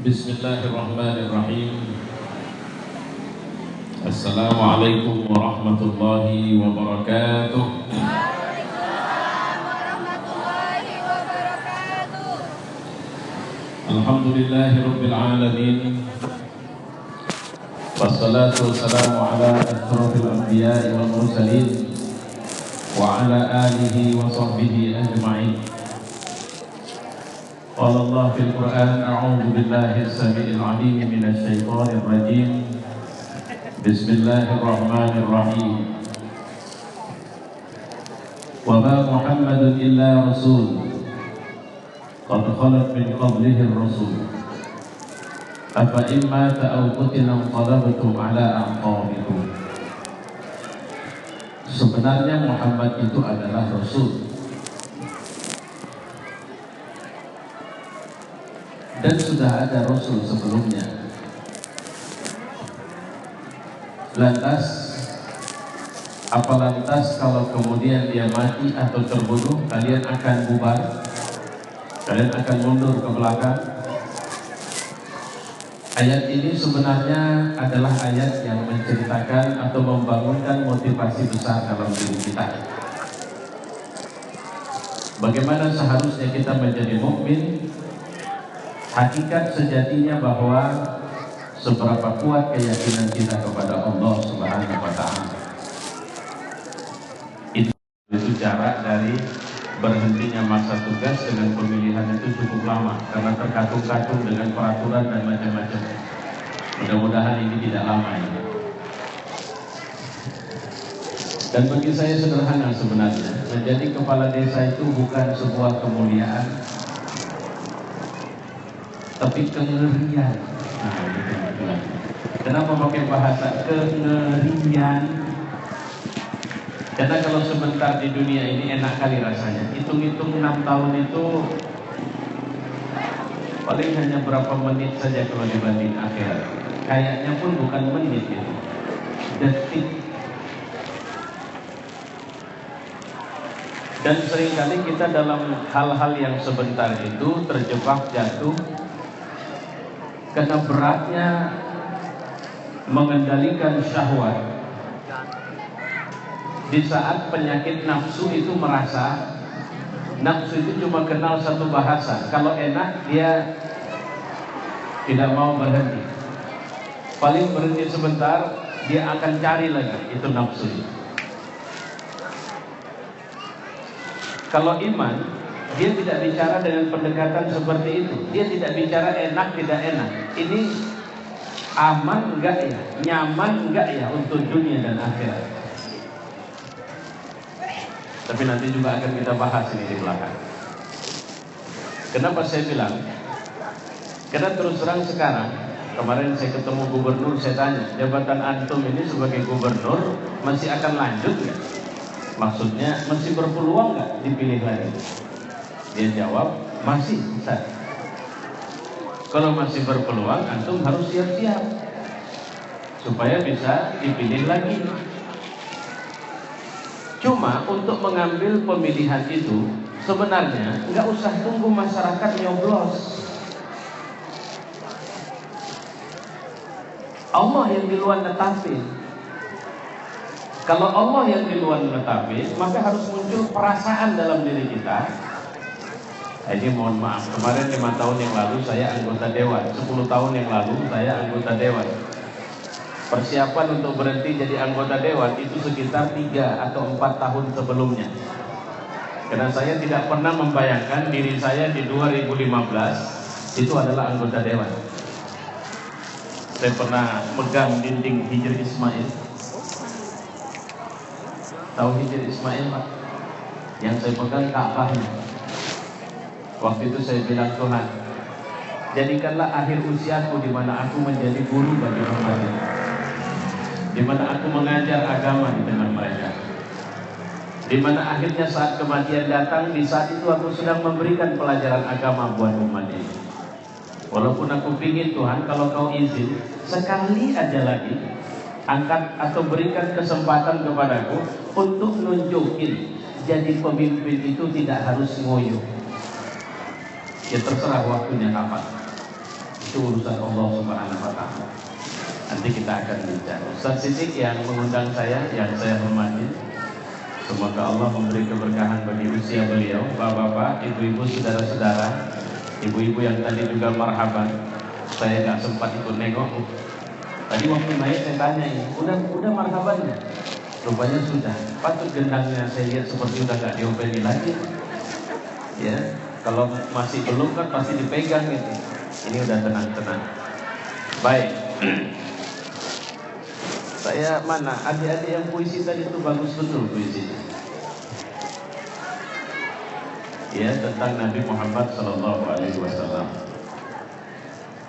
Bismillahirrahmanirrahim. Assalamualaikum warahmatullahi wabarakatuh. Waalaikumsalam warahmatullahi wabarakatuh. Alhamdulillahi rabbil alamin. Wassalatu wassalamu ala asyrafil anbiya'i wal mursalin wa ala alihi wa sahbihi ajma'in. Qala Allah fil Qur'an, a'udzu billahi as-sami'il 'alim minasy syaithanir rajim. Bismillahirrahmanirrahim. Wa ma Muhammadun illa rasul qad khalat min qablihi ar-rusul. Afa in mata aw qutila inqalabtum ala a'qabikum. Sebenarnya Muhammad itu adalah rasul, dan sudah ada rasul sebelumnya. Lantas, apa lantas kalau kemudian dia mati atau terbunuh, kalian akan bubar? Kalian akan mundur ke belakang? Ayat ini sebenarnya adalah ayat yang menceritakan atau membangunkan motivasi besar dalam diri kita. Bagaimana seharusnya kita menjadi mukmin? Hakikat sejatinya bahwa seberapa kuat keyakinan kita kepada Allah Subhanahu wa Ta'ala. Itu jarak dari berhentinya masa tugas dengan pemilihan itu cukup lama, karena terkatung-katung dengan peraturan dan macam-macam. Mudah-mudahan ini tidak lama ini. Dan bagi saya sederhana sebenarnya, menjadi kepala desa itu bukan sebuah kemuliaan, tapi kengerian. Nah, kenapa pakai bahasa kengerian? Karena kalau sebentar di dunia ini enak kali rasanya. Hitung-hitung 6 tahun itu paling hanya berapa menit saja kalau dibanding akhirat. Kayaknya pun bukan menit itu, detik. Dan seringkali kita dalam hal-hal yang sebentar itu terjebak, jatuh, karena beratnya mengendalikan syahwat. Di saat penyakit nafsu itu merasa, nafsu itu cuma kenal satu bahasa, kalau enak dia tidak mau berhenti. Paling berhenti sebentar, dia akan cari lagi, itu nafsu. Kalau iman, dia tidak bicara dengan pendekatan seperti itu. Dia tidak bicara enak tidak enak. Ini aman enggak ya, nyaman enggak ya untuk dunia dan akhirat. Tapi nanti juga akan kita bahas ini di belakang. Kenapa saya bilang? Karena terus terang sekarang, kemarin saya ketemu gubernur, saya tanya, jabatan antum ini sebagai gubernur masih akan lanjut nggak? Maksudnya masih berpeluang nggak dipilih lagi? Dia jawab, masih bisa. Kalau masih berpeluang, antum harus siap-siap supaya bisa dipilih lagi. Cuma untuk mengambil pemilihan itu sebenarnya nggak usah tunggu masyarakat nyoblos. Allah yang duluan netapin. Kalau Allah yang duluan netapin, maka harus muncul perasaan dalam diri kita. Ini mohon maaf, kemarin 5 tahun yang lalu saya anggota dewan, 10 tahun yang lalu saya anggota dewan. Persiapan untuk berhenti jadi anggota dewan itu sekitar 3 atau 4 tahun sebelumnya. Karena saya tidak pernah membayangkan diri saya di 2015 itu adalah anggota dewan. Saya pernah megang dinding Hijr Ismail. Tahu Hijr Ismail, Pak? Yang saya pegang Ka'bahnya. Waktu itu saya bilang, Tuhan, jadikanlah akhir usiaku di mana aku menjadi guru bagi umat ini, di mana aku mengajar agama di tengah mereka, di mana akhirnya saat kematian datang, di saat itu aku sedang memberikan pelajaran agama buat umat ini. Walaupun aku pingin Tuhan, kalau kau izin sekali aja lagi angkat atau berikan kesempatan kepadaku untuk nunjukin jadi pemimpin itu tidak harus ngoyo. Ya terserah waktunya kapan. Itu urusan Allah Subhanahu wa Ta'ala. Nanti kita akan bicara. Ustaz Sidik yang mengundang saya, yang saya hormati, semoga Allah memberi keberkahan bagi usia beliau. Bapak-bapak, ibu-ibu, saudara-saudara, ibu-ibu yang tadi juga marhaban, saya nggak sempat ikut nengok. Tadi waktu naik saya tanya ini, udah marhabannya? Rupanya sudah. Patut gendangnya saya lihat seperti udah nggak diopeni lagi. Ya, kalau masih belum kan pasti dipegang gitu. Ini udah tenang-tenang. Baik. Saya mana? Adik-adik yang puisi tadi itu bagus betul puisinya. Ya, tentang Nabi Muhammad SAW.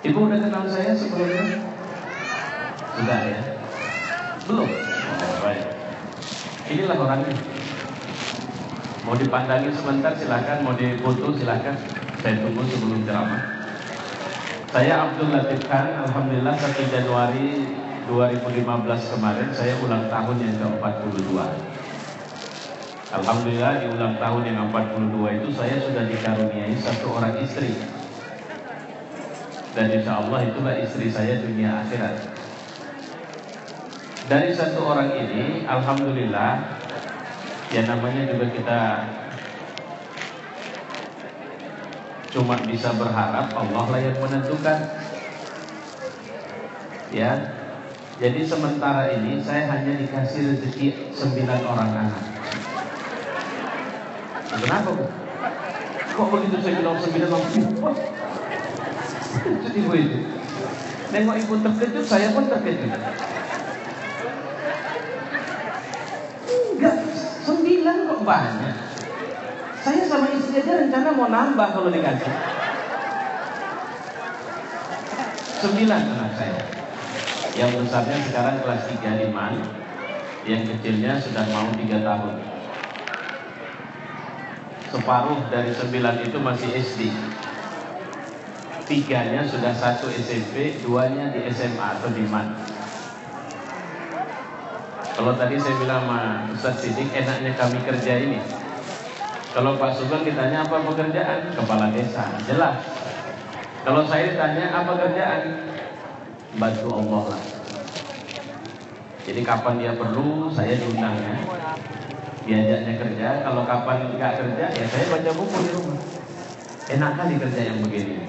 Ibu udah kenal saya sebelumnya? Sudah ya? Belum? Oh, baik. Inilah orangnya. Mau dipandangin sebentar silahkan, mau difoto silahkan. Saya tunggu sebelum ceramah. Saya Abdul Latif Khan. Alhamdulillah 1 Januari 2015 kemarin saya ulang tahun yang ke-42. Alhamdulillah di ulang tahun yang ke-42 itu saya sudah dikaruniai 1 orang istri. Dan insya Allah itulah istri saya dunia akhirat. Dari 1 orang ini, alhamdulillah, ya namanya juga kita cuma bisa berharap, Allah lah yang menentukan. Ya, jadi sementara ini saya hanya dikasih rezeki 9 orang anak. Kenapa Bu? Kok begitu saya bilang 9 orang? Itu ibu itu. Nengok ibu terkejut, saya pun terkejut. Enggak, 9 kok banyak. Saya sama istri aja rencana mau nambah kalau dikasih. 9 anak saya. Yang besarnya sekarang kelas 3 di MAN, yang kecilnya sudah mau 3 tahun. Separuh dari 9 itu masih SD. 3-nya sudah 1 SMP, 2-nya di SMA atau di MAN. Kalau tadi saya bilang sama Ustaz Sidik, enaknya kami kerja ini. Kalau Pak Sugeng ditanya apa pekerjaan? Kepala desa, jelas. Kalau saya ditanya apa kerjaan? Bantu Allah lah. Jadi kapan dia perlu, saya diundangnya, diajaknya kerja. Kalau kapan nggak kerja, ya saya baca buku di rumah. Enak kali kerja yang begini.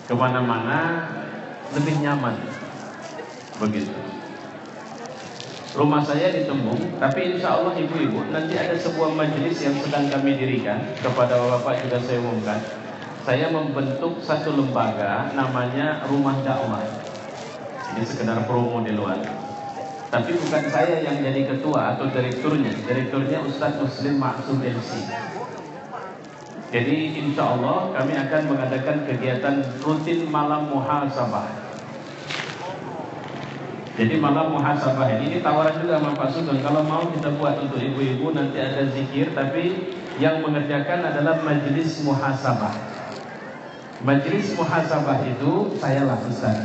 Kemana-mana lebih nyaman. Begitu. Rumah saya di Tembung, tapi insya Allah ibu-ibu nanti ada sebuah majelis yang sedang kami dirikan. Kepada bapak juga saya umumkan, saya membentuk 1 lembaga namanya Rumah Dakwah. Ini sekedar promo di luar. Tapi bukan saya yang jadi ketua atau direkturnya. Direkturnya Ustadz Muslim Maksum MC. Jadi insya Allah kami akan mengadakan kegiatan rutin malam muhasabah. Jadi malam muhasabah ini tawaran juga sama Pak Sugeng. Kalau mau kita buat untuk ibu-ibu, nanti ada zikir, tapi yang mengerjakan adalah majelis muhasabah. Majelis muhasabah itu saya lakukan.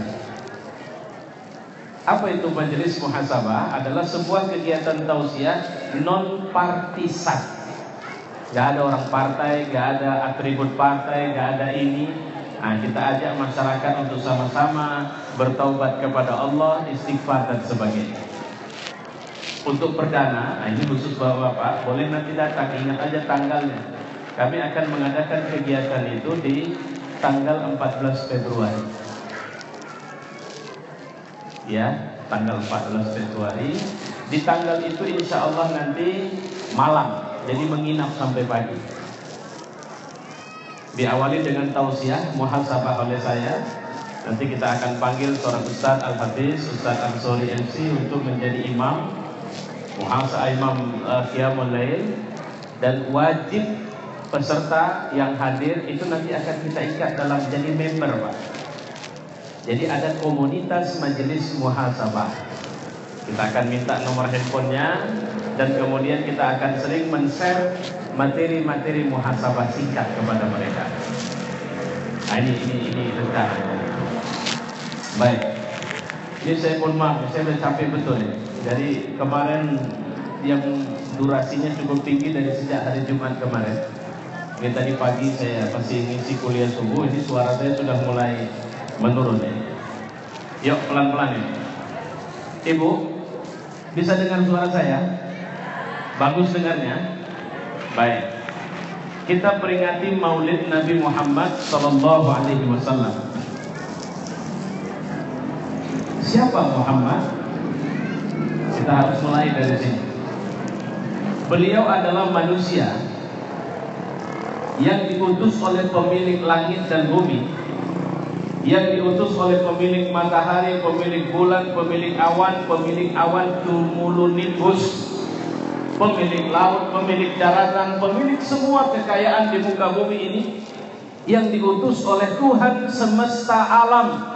Apa itu majelis muhasabah? Adalah sebuah kegiatan tausiah non partisan. Gak ada orang partai, gak ada atribut partai, gak ada ini. Nah, kita ajak masyarakat untuk sama-sama bertaubat kepada Allah, istighfar dan sebagainya. Untuk perdana, nah ini khusus bapak-bapak, boleh nanti datang, ingat aja tanggalnya. Kami akan mengadakan kegiatan itu di tanggal 14 Februari. Ya, tanggal 14 Februari. Di tanggal itu insya Allah nanti malam, jadi menginap sampai pagi. Diawali dengan tausiah muhasabah oleh saya. Nanti kita akan panggil seorang Ustaz Al-Hadis, Ustaz Ansori MC untuk menjadi imam muhasabah, imam Qiyamul Lail. Dan wajib peserta yang hadir itu nanti akan kita ikat dalam jadi member, Pak. Jadi ada komunitas majelis muhasabah. Kita akan minta nomor handphonenya, dan kemudian kita akan sering men-share materi-materi muhasabah singkat kepada mereka. Nah, ini rencana. Baik. Ini saya mohon maaf, saya sudah capek betul ya. Dari kemarin yang durasinya cukup tinggi dari sejak hari Jumat kemarin. Ini tadi pagi saya masih ngisi kuliah subuh, ini suara saya sudah mulai menurun ya. Yuk pelan-pelan ya. Ibu, bisa dengar suara saya? Bagus dengarnya? Baik. Kita peringati Maulid Nabi Muhammad sallallahu alaihi wasallam. Siapa Muhammad? Kita harus mulai dari sini. Beliau adalah manusia yang diutus oleh pemilik langit dan bumi, yang diutus oleh pemilik matahari, pemilik bulan, pemilik awan cumulonimbus, pemilik laut, pemilik daratan, pemilik semua kekayaan di muka bumi ini, yang diutus oleh Tuhan semesta alam.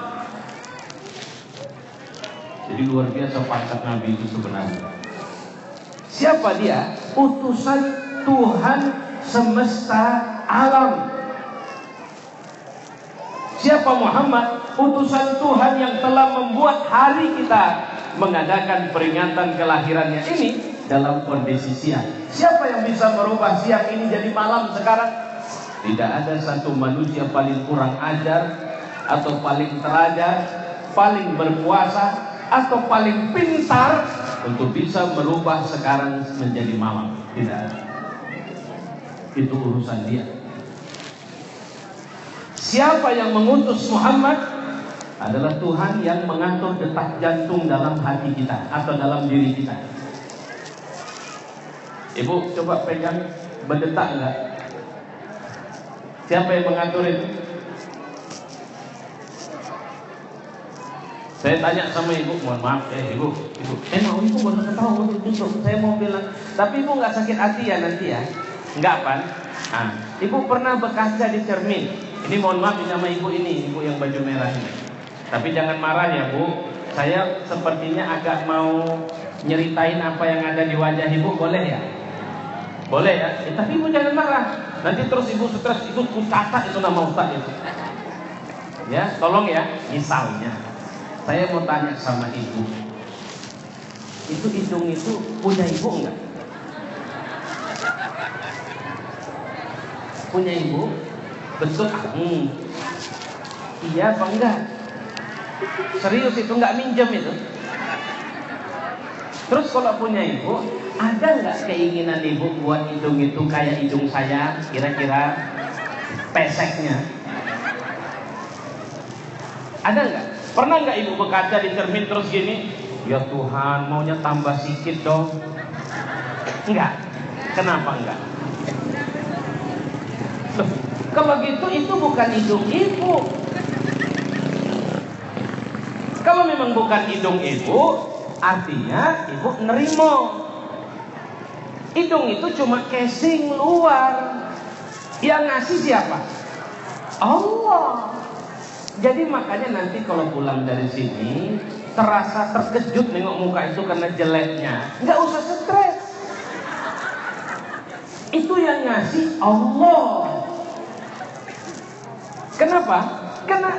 Jadi luar biasa pangkat Nabi itu sebenarnya. Siapa dia? Utusan Tuhan semesta alam. Siapa Muhammad? Utusan Tuhan yang telah membuat hari kita mengadakan peringatan kelahirannya ini dalam kondisi siang. Siapa yang bisa merubah siang ini jadi malam sekarang? Tidak ada satu manusia paling kurang ajar atau paling terajar, paling berkuasa atau paling pintar untuk bisa merubah sekarang menjadi malam. Tidak ada. Itu urusan dia. Siapa yang mengutus Muhammad? Adalah Tuhan yang mengatur detak jantung dalam hati kita atau dalam diri kita. Ibu coba pegang, berdetak enggak? Siapa yang mengatur itu? Saya tanya sama ibu, mohon maaf ibu, mau ibu baru ketahu justru saya mau bilang, tapi ibu nggak sakit hati ya nanti ya? Enggak kan? Nah, ibu pernah berkaca di cermin. Ini mohon maaf sama ibu ini, ibu yang baju merah ini. Tapi jangan marah ya bu, saya sepertinya agak mau nyeritain apa yang ada di wajah ibu, boleh ya? Boleh ya? Tapi ibu jangan marah. Nanti terus ibu stres, ikut catat itu nama ustaz itu. Ya, tolong ya. Misalnya, saya mau tanya sama ibu, itu hidung itu punya ibu enggak? Punya ibu? Betul? Iya apa enggak? Serius itu enggak minjem itu? Terus kalau punya ibu, ada enggak keinginan ibu buat hidung itu kayak hidung saya, kira-kira peseknya? Ada enggak? Pernah enggak ibu berkaca di cermin terus gini? Ya Tuhan, maunya tambah sikit dong. Enggak. Kenapa enggak? Loh, kalau gitu itu bukan hidung ibu. Kalau memang bukan hidung ibu, artinya ibu nerimo. Hidung itu cuma casing luar. Yang ngasih siapa? Allah. Jadi makanya nanti kalau pulang dari sini terasa terkejut nengok muka itu karena jeleknya, nggak usah stres. Itu yang ngasih Allah. Kenapa? Karena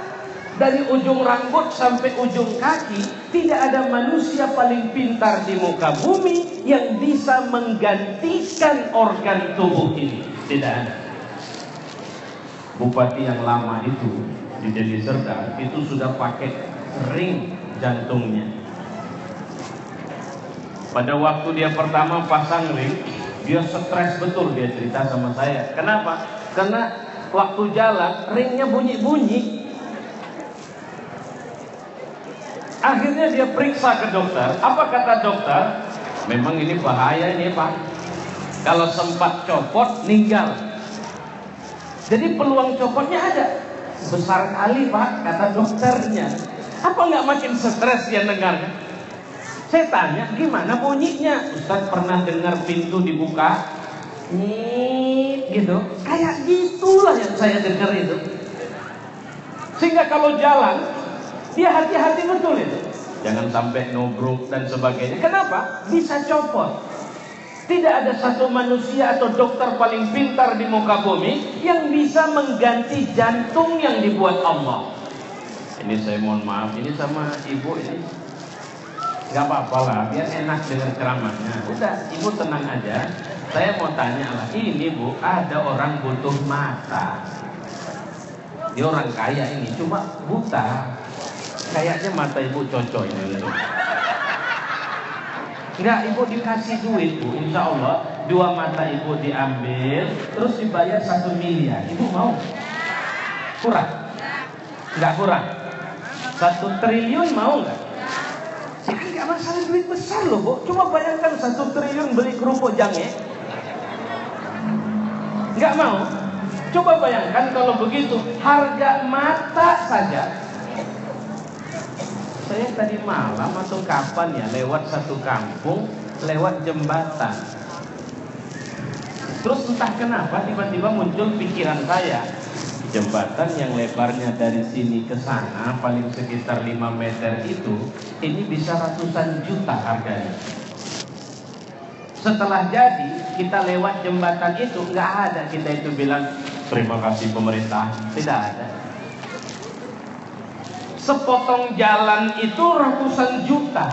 dari ujung rambut sampai ujung kaki tidak ada manusia paling pintar di muka bumi yang bisa menggantikan organ tubuh ini. Tidak ada. Bupati yang lama itu di Deli Serdang itu sudah pakai ring jantungnya. Pada waktu dia pertama pasang ring, dia stres betul, dia cerita sama saya. Kenapa? Karena waktu jalan ringnya bunyi-bunyi. Akhirnya dia periksa ke dokter. Apa kata dokter? Memang ini bahaya ini Pak. Kalau sempat copot meninggal. Jadi peluang copotnya ada. Besar kali Pak, kata dokternya. Apa nggak makin stres dia dengarnya? Saya tanya, gimana bunyinya? Ustaz pernah dengar pintu dibuka? Nyit gitu. Kayak gitulah yang saya dengar itu. Sehingga kalau jalan, dia hati-hati betul itu. Jangan sampai nubruk dan sebagainya. Kenapa? Bisa copot. Tidak ada satu manusia atau dokter paling pintar di muka bumi yang bisa mengganti jantung yang dibuat Allah. Ini saya mohon maaf, ini sama ibu ini nggak apa-apa lah, biar enak dengan ceramahnya. Udah, ibu tenang aja. Saya mau tanya lah, ini Bu, ada orang butuh mata. Dia orang kaya ini, cuma buta. Kayaknya mata ibu cocok ini. Enggak, ibu dikasih duit Bu, insya Allah 2 mata ibu diambil, terus dibayar 1 miliar. Ibu mau? Kurang? Enggak kurang? 1 triliun mau enggak? Jadi enggak masalah duit besar loh Bu. Cuma bayangkan 1 triliun beli kerupuk jange. Enggak mau? Coba bayangkan kalau begitu, harga mata saja. Saya tadi malam atau kapan ya lewat satu kampung, lewat jembatan. Terus entah kenapa tiba-tiba muncul pikiran saya, jembatan yang lebarnya dari sini ke sana paling sekitar 5 meter itu, ini bisa ratusan juta harganya. Setelah jadi, kita lewat jembatan itu, nggak ada kita itu bilang terima kasih pemerintah, tidak ada. Sepotong jalan itu ratusan juta.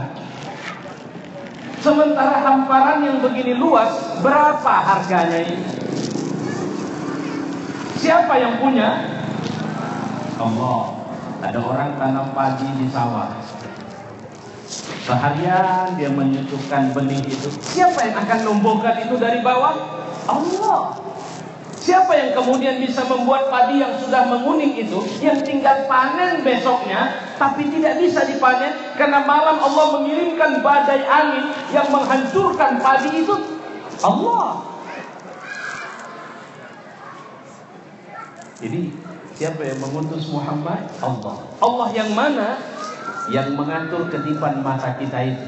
Sementara hamparan yang begini luas, berapa harganya ini? Siapa yang punya? Allah. Ada orang tanam padi di sawah. Seharian dia menyucukkan benih itu. Siapa yang akan numbuhkan itu dari bawah? Allah. Siapa yang kemudian bisa membuat padi yang sudah menguning itu, yang tinggal panen besoknya, tapi tidak bisa dipanen karena malam Allah mengirimkan badai angin yang menghancurkan padi itu? Allah. Jadi siapa yang mengutus Muhammad? Allah. Allah yang mana? Yang mengatur kedipan mata kita itu.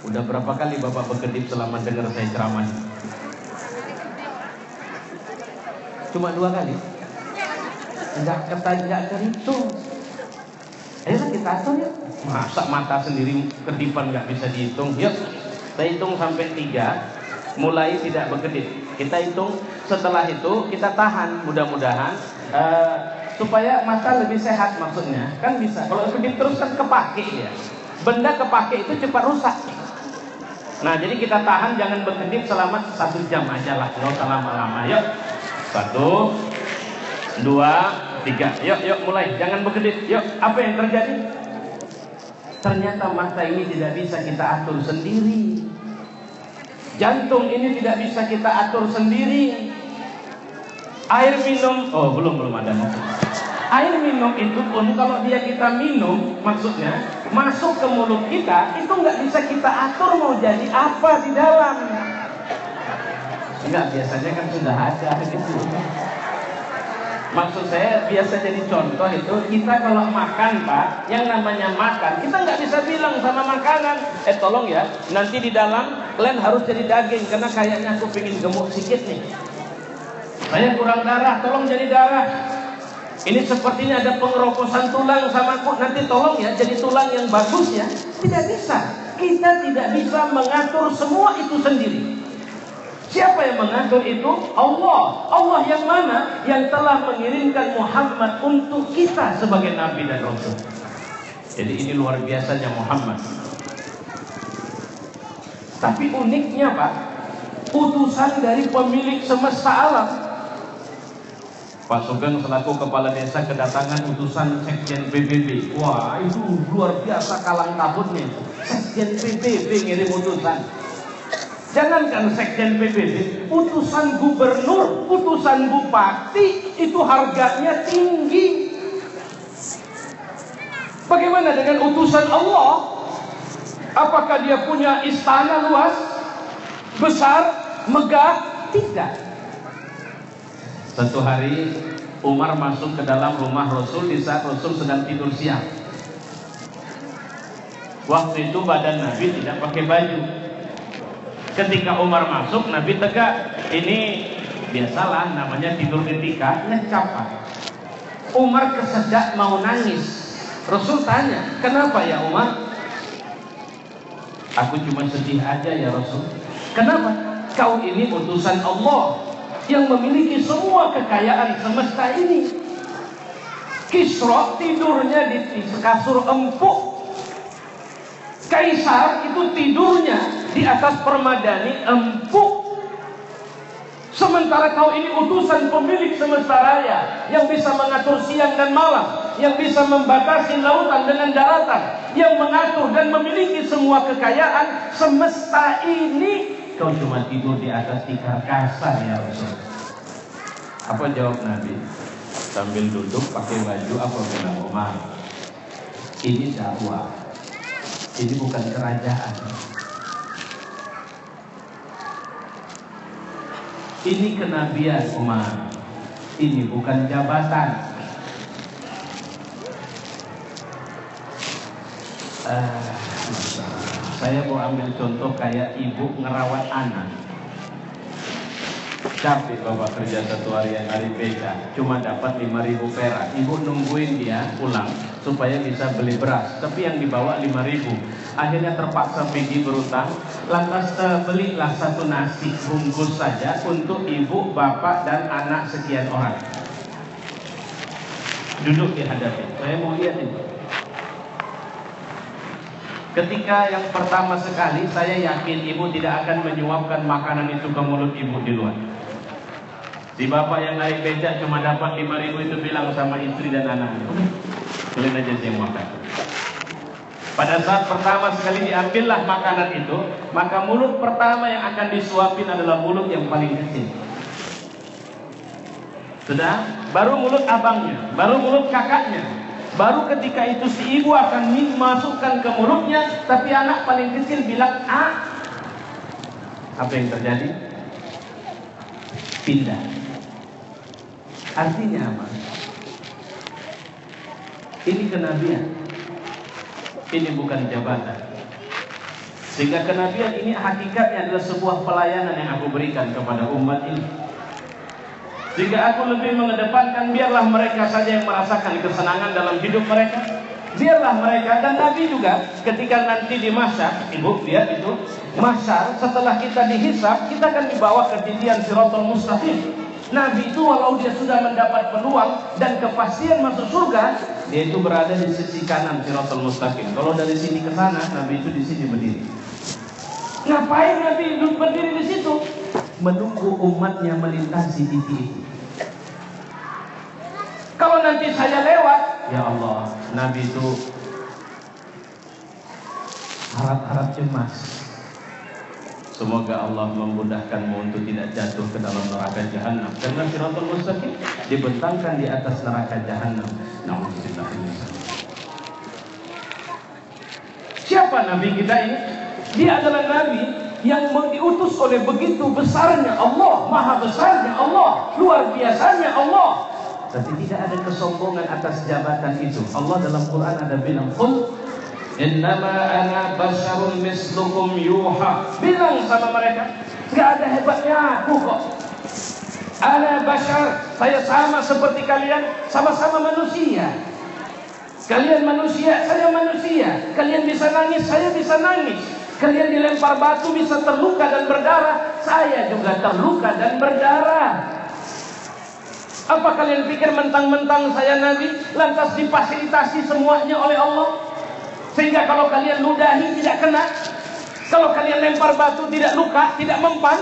Udah berapa kali Bapak berkedip selama dengar saya ceramah? Cuma 2 kali. Enggak terhitung. Ayolah kita atur ya. Masa mata sendiri kedipan nggak bisa dihitung? Yuk, kita hitung sampai 3. Mulai tidak berkedip. Kita hitung. Setelah itu kita tahan. Mudah-mudahan supaya mata lebih sehat maksudnya. Kan bisa. Kalau kedip terus kan kepake ya. Benda kepake itu cepat rusak. Nah jadi kita tahan, jangan berkedip selama 1 jam aja lah. Nggak usah lama-lama. Yuk. 1, 2, 3. Yuk mulai. Jangan berkedip. Yuk. Apa yang terjadi? Ternyata mata ini tidak bisa kita atur sendiri. Jantung ini tidak bisa kita atur sendiri. Air minum. Oh belum ada. Air minum itu pun kalau dia kita minum, maksudnya masuk ke mulut kita, itu nggak bisa kita atur mau jadi apa di dalam. Enggak, biasanya kan sudah ada gitu. Maksud saya biasa jadi contoh itu, kita kalau makan Pak, yang namanya makan, kita nggak bisa bilang sama makanan, tolong ya, nanti di dalam kalian harus jadi daging, karena kayaknya aku pengen gemuk sedikit nih. Saya kurang darah, tolong jadi darah. Ini sepertinya ada pengeroposan tulang sama aku, nanti tolong ya jadi tulang yang bagus ya. Tidak bisa. Kita tidak bisa mengatur semua itu sendiri. Siapa yang mengatur itu? Allah. Allah yang mana? Yang telah mengirimkan Muhammad untuk kita sebagai Nabi dan Rasul. Jadi ini luar biasanya Muhammad. Tapi uniknya Pak, utusan dari pemilik semesta alam. Pak Sugeng selaku kepala desa kedatangan utusan Sekjen PBB. Wah itu luar biasa kalang kabutnya. Sekjen PBB ngirim utusan. Jangankan Sekjen PBB, utusan gubernur, utusan bupati itu harganya tinggi. Bagaimana dengan utusan Allah? Apakah dia punya istana luas, besar, megah? Tidak. Satu hari Umar masuk ke dalam rumah Rasul di saat Rasul sedang tidur siang. Waktu itu badan Nabi tidak pakai baju. Ketika Umar masuk, Nabi tegak. Ini biasalah namanya tidur ketika ngecap. Umar kesedak mau nangis. Rasul tanya, kenapa ya Umar? Aku cuma sedih aja ya Rasul. Kenapa? Kau ini utusan Allah yang memiliki semua kekayaan semesta ini. Kisra tidurnya di kasur empuk. Kaisar itu tidurnya di atas permadani empuk. Sementara kau ini utusan pemilik semesta raya yang bisa mengatur siang dan malam, yang bisa membatasi lautan dengan daratan, yang mengatur dan memiliki semua kekayaan semesta ini. Kau cuma tidur di atas tikar kasar ya Rasul. Apa jawab Nabi? Sambil duduk pakai baju apa bilang Umar? Ini dakwah. Ini bukan kerajaan. Ini kenabian Umar. Ini bukan jabatan. Saya mau ambil contoh kayak ibu ngerawat anak. Capek bapak kerja satu hari yang hari beca, cuma dapat 5.000 perak. Ibu nungguin dia pulang supaya bisa beli beras, tapi yang dibawa 5.000. Akhirnya terpaksa pergi berutang. Lantas belilah satu nasi bungkus saja untuk ibu, bapak, dan anak sekian orang. Duduk dihadapi. Saya mau lihat ini. Ketika yang pertama sekali, saya yakin ibu tidak akan menyuapkan makanan itu ke mulut ibu di luar. Si bapak yang naik beca cuma dapat 5.000 itu bilang sama istri dan anaknya, kalian aja saya makan. Pada saat pertama sekali diambillah makanan itu, maka mulut pertama yang akan disuapin adalah mulut yang paling kecil. Sudah, baru mulut abangnya, baru mulut kakaknya, baru ketika itu si ibu akan masukkan ke mulutnya, tapi anak paling kecil bilang ah. Apa yang terjadi? Pindah. Artinya apa? Ini kenabian. Ini bukan jabatan. Sehingga kenabian ini hakikatnya adalah sebuah pelayanan yang aku berikan kepada umat ini. Sehingga aku lebih mengedepankan biarlah mereka saja yang merasakan kesenangan dalam hidup mereka. Biarlah mereka, dan Nabi juga ketika nanti di mahsyar, ibu lihat itu, mahsyar setelah kita dihisab, kita akan dibawa ke titian Shiratal Mustaqim. Nabi itu walau dia sudah mendapat peluang dan kepastian masuk surga, dia itu berada di sisi kanan Shiratal Mustaqim. Kalau dari sini ke sana, Nabi itu di sini berdiri. Ngapain Nabi berdiri di situ? Menunggu umatnya melintasi titik itu. Kalau nanti saya lewat, ya Allah, Nabi itu harap-harap cemas. Semoga Allah memudahkanmu untuk tidak jatuh ke dalam neraka jahanam. Karena Shiratal Mustaqim dibentangkan di atas neraka jahanam. Nauzubillah. Siapa Nabi kita ini? Dia adalah Nabi yang diutus oleh begitu besarnya Allah, maha besarnya Allah, luar biasanya Allah. Tapi tidak ada kesombongan atas jabatan itu. Allah dalam Quran ada bilang, "Qul innama ana basyarun mislukum yuha." Bilang sama mereka, enggak ada hebatnya aku kok. Ana basyar, saya sama seperti kalian, sama-sama manusia. Kalian manusia, saya manusia. Kalian bisa nangis, saya bisa nangis. Kalian dilempar batu bisa terluka dan berdarah, saya juga terluka dan berdarah. Apa kalian pikir mentang-mentang saya Nabi lantas difasilitasi semuanya oleh Allah? Sehingga kalau kalian ludahi tidak kena, kalau kalian lempar batu tidak luka, tidak mempan.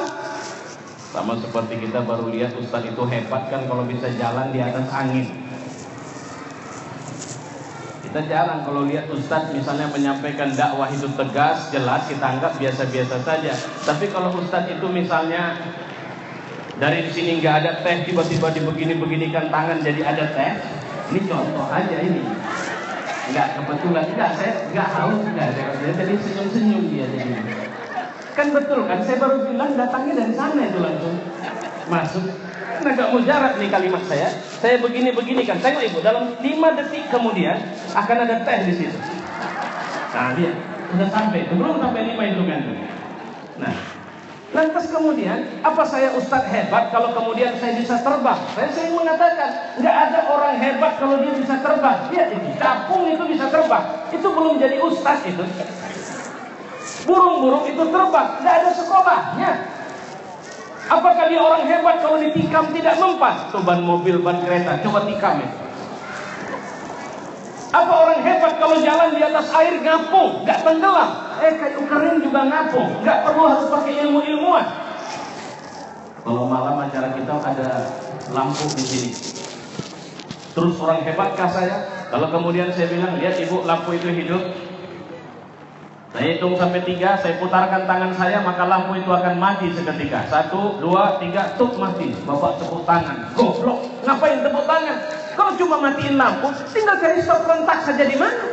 Sama seperti kita baru lihat Ustaz itu hebat kan kalau bisa jalan di atas angin. Kita jarang kalau lihat Ustaz misalnya menyampaikan dakwah itu tegas, jelas, kita anggap biasa-biasa saja. Tapi kalau Ustaz itu misalnya dari sini nggak ada teh, tiba-tiba dibegini-beginikan tangan jadi ada teh. Ini contoh aja ini. Nggak kebetulan, nggak, saya nggak tahu juga. Jadi senyum-senyum dia jadi. Kan betul kan? Saya baru bilang datangnya dari sana itu langsung masuk. Kan agak mujarab nih kalimat saya. Saya begini-begini kan. Tengok ibu, dalam 5 detik kemudian akan ada teh di situ. Nah lihat, sudah sampai. Belum sampai 5 hitungan. Nah. Lantas kemudian, apa saya Ustadz hebat kalau kemudian saya bisa terbang? Saya sering mengatakan, nggak ada orang hebat kalau dia bisa terbang. Lihat ini, capung itu bisa terbang. Itu belum jadi Ustadz itu. Burung-burung itu terbang, nggak ada sekolahnya. Apakah dia orang hebat kalau ditikam tidak mempan? Tuh ban mobil, ban kereta, coba tikam itu. Apa orang hebat kalau jalan di atas air ngapung, nggak tenggelam? kayu kering juga ngapung, nggak perlu harus pakai ilmu-ilmuwan. Kalau malam acara kita ada lampu di sini, terus orang hebatkah saya? Kalau kemudian saya bilang, lihat ibu, lampu itu hidup. Saya hitung sampai 3, saya putarkan tangan saya, maka lampu itu akan mati seketika. 1, 2, 3, tuk, mati. Bapak tepuk tangan. Goblok, ngapain tepuk tangan? Kalau cuma matiin lampu, tinggal cari stop rentak saja di mana.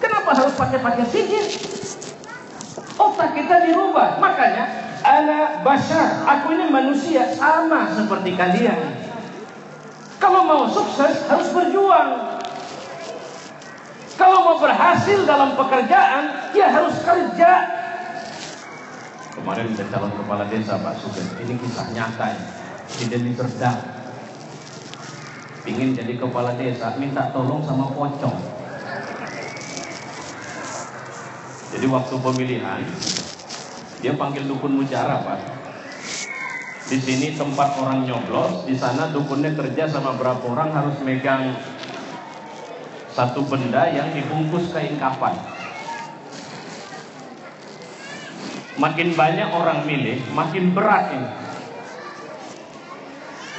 Kenapa harus pakai sihir? Otak kita dirubah. Makanya, ana bashar, aku ini manusia sama seperti kalian. Kalau mau sukses harus berjuang. Kalau mau berhasil dalam pekerjaan, ya harus kerja. Kemarin ada calon kepala desa Pak Sugeng, ini kisah nyata ya, di Deli Serdang. Ingin jadi kepala desa, minta tolong sama pocong. Jadi waktu pemilihan, dia panggil dukun mujara Pak. Di sini tempat orang nyoblos, di sana dukunnya kerja sama berapa orang harus megang satu benda yang dibungkus kain kafan. Makin banyak orang milih, makin berat ini.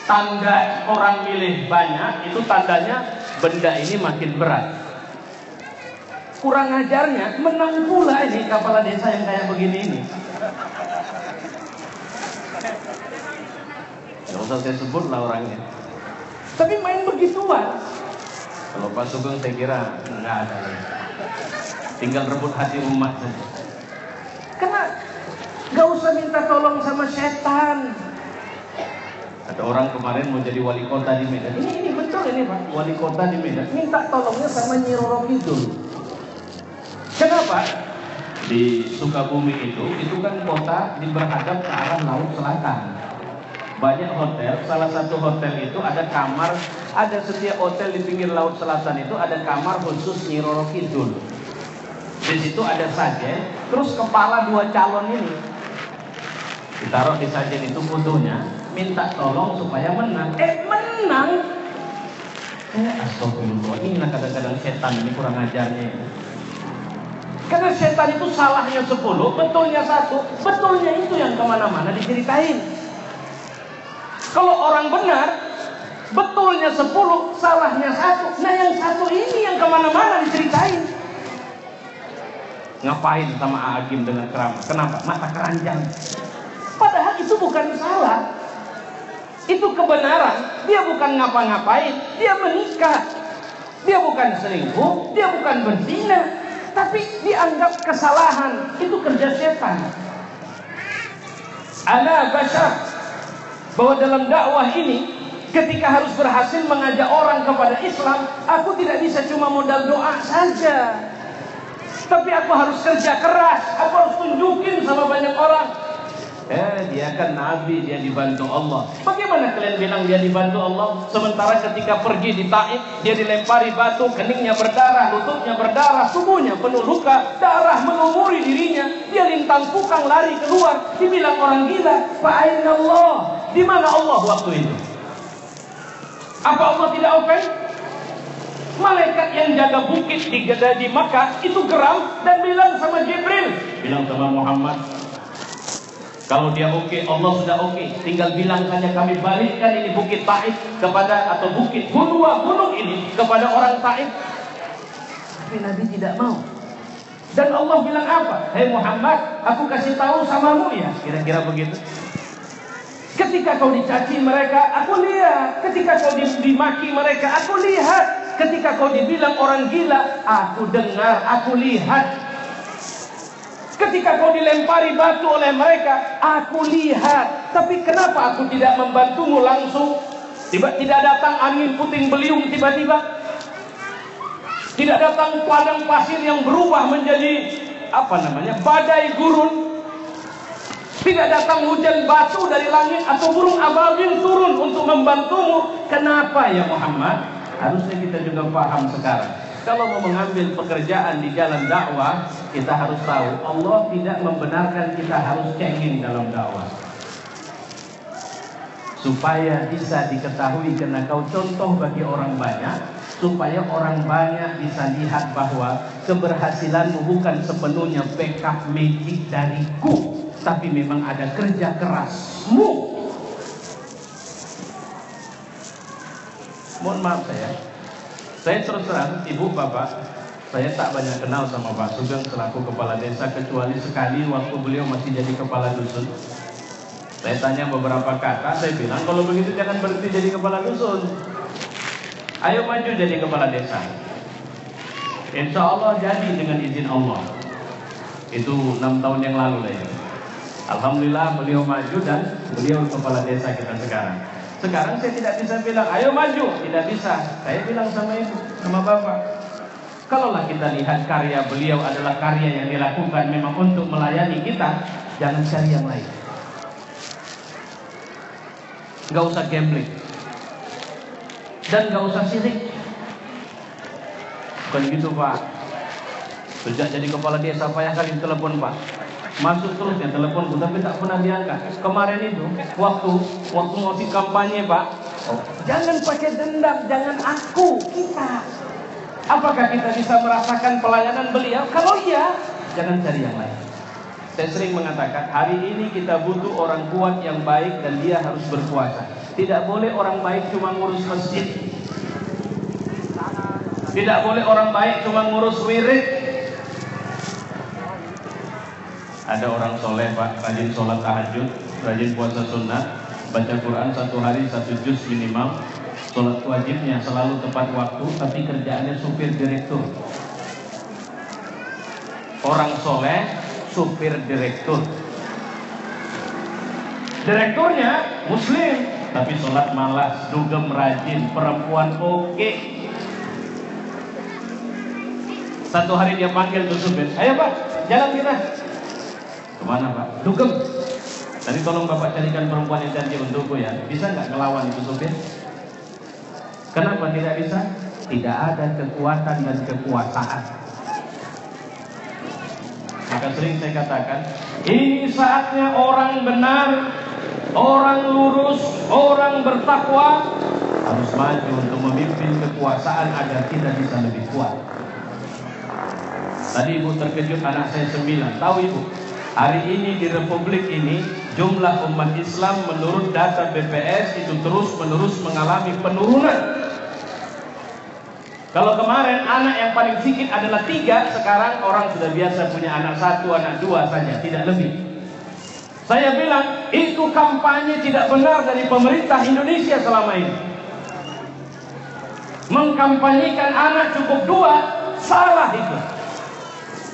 Tanda orang milih banyak, itu tandanya benda ini makin berat. Kurang ajarnya, menang pula ini kepala desa yang kayak begini ini. Gak usah saya sebut lah orangnya. Tapi main begituan. Kalau Pak Sugeng saya kira nggak ada lagi. Tinggal rebut hati umat saja. Karena nggak usah minta tolong sama setan. Ada orang kemarin mau jadi wali kota di Medan. Ini betul ini Pak, wali kota di Medan. Minta tolongnya sama Nyi Roro Kidul. Kenapa? Di Sukabumi itu kan kota berhadap ke arah laut selatan. Banyak hotel, salah satu hotel itu ada kamar, ada setiap hotel di pinggir laut selatan itu ada kamar khusus Nyi Roro Kidul. Di situ ada sajen, terus kepala 2 calon ini ditaruh di sajen itu fotonya, minta tolong supaya menang. Menang. Astagfirullah, ini kadang-kadang setan ini kurang ajarnya ini. Karena setan itu salahnya 10, betulnya 1, betulnya itu yang kemana-mana diceritain. Kalau orang benar, betulnya 10, salahnya 1. Nah yang 1 ini yang kemana-mana diceritain. Ngapain sama Agim dengan keramat? Kenapa? Mata keranjang. Padahal itu bukan salah. Itu kebenaran. Dia bukan ngapa-ngapain. Dia menikah. Dia bukan selingkuh. Dia bukan berzina. Tapi dianggap kesalahan. Itu kerja setan. Ana bashar. Bahwa dalam dakwah ini, ketika harus berhasil mengajak orang kepada Islam, aku tidak bisa cuma modal doa saja, tapi aku harus kerja keras. Aku harus tunjukin sama banyak orang, dia kan Nabi, dia dibantu Allah. Bagaimana kalian bilang dia dibantu Allah, sementara ketika pergi di Taif, dia dilempari batu, keningnya berdarah, lututnya berdarah, tubuhnya penuh luka, darah melumuri dirinya, dia lintang pukang lari keluar, dibilang orang gila. Fa'aina Allah, di mana Allah waktu itu? Apa Allah tidak oke? Malaikat yang jaga bukit di Makkah itu geram dan bilang sama Jibril, bilang sama Muhammad, kalau dia oke, Allah sudah oke. Tinggal bilang saja, kami balikkan ini bukit Taif kepada, atau bukit gunung ini kepada orang Taif. Tapi Nabi tidak mau. Dan Allah bilang apa? Hei Muhammad, aku kasih tahu samamu ya. Kira-kira begitu. Ketika kau dicaci mereka, aku lihat. Ketika kau dimaki mereka, aku lihat. Ketika kau dibilang orang gila, aku dengar, aku lihat. Ketika kau dilempari batu oleh mereka, aku lihat. Tapi kenapa aku tidak membantumu langsung? Tidak datang angin puting beliung tiba-tiba. Tidak datang padang pasir yang berubah menjadi badai gurun. Tidak datang hujan batu dari langit atau burung ababil turun untuk membantumu. Kenapa ya Muhammad? Harusnya kita juga paham sekarang. Kalau mau mengambil pekerjaan di jalan dakwah, kita harus tahu Allah tidak membenarkan kita harus cengeng dalam dakwah. Supaya bisa diketahui karena kau contoh bagi orang banyak, supaya orang banyak bisa lihat bahwa keberhasilanmu bukan sepenuhnya backup magic dariku, tapi memang ada kerja kerasmu. Mohon maaf saya terus terang, ibu bapak, saya tak banyak kenal sama Pak Sugeng selaku kepala desa, kecuali sekali waktu beliau masih jadi kepala dusun. Saya tanya beberapa kata, saya bilang kalau begitu jangan berhenti jadi kepala dusun, ayo maju jadi kepala desa. Insya Allah jadi dengan izin Allah. Itu 6 tahun yang lalu lah ya. Alhamdulillah beliau maju dan beliau kepala desa kita sekarang. Sekarang saya tidak bisa bilang ayo maju, tidak bisa. Saya bilang sama ibu, sama bapak, kalaulah kita lihat karya beliau adalah karya yang dilakukan memang untuk melayani kita, jangan cari yang lain. Gak usah gambling dan gak usah sirik. Bukan gitu Pak. Sejak jadi kepala desa payah kali telepon Pak, masuk terus ya teleponku, tapi tak pernah diangkat. Kemarin itu waktu ngopi kampanye Pak, jangan pakai dendam, jangan aku, kita. Apakah kita bisa merasakan pelayanan beliau? Kalau iya, jangan cari yang lain. Saya sering mengatakan, hari ini kita butuh orang kuat yang baik dan dia harus berkuasa. Tidak boleh orang baik cuma ngurus masjid. Tidak boleh orang baik cuma ngurus wirid. Ada orang soleh Pak, rajin sholat tahajud, rajin puasa sunnah, baca Quran 1 hari 1 juz minimal, sholat wajibnya selalu tepat waktu, tapi kerjaannya supir direktur. Orang soleh, supir direktur. Direkturnya muslim, tapi sholat malas, dugem rajin, perempuan oke. Satu hari dia panggil tuh supir, ayo Pak, jalan kita. Kemana Pak? Dugem. Tadi tolong Bapak carikan perempuan yang cantik untukku ya. Bisa nggak ngelawan itu supir? Kenapa tidak bisa? Tidak ada kekuatan dan kekuasaan. Maka sering saya katakan, ini saatnya orang benar, orang lurus, orang bertakwa harus maju untuk memimpin kekuasaan agar kita bisa lebih kuat. Tadi ibu terkejut anak saya 9. Tahu ibu? Hari ini di Republik ini jumlah umat Islam menurut data BPS itu terus-menerus mengalami penurunan. Kalau kemarin anak yang paling sedikit adalah 3, sekarang orang sudah biasa punya anak 1, anak 2 saja, tidak lebih. Saya bilang itu kampanye tidak benar dari pemerintah Indonesia selama ini. Mengkampanyekan anak cukup 2, salah itu.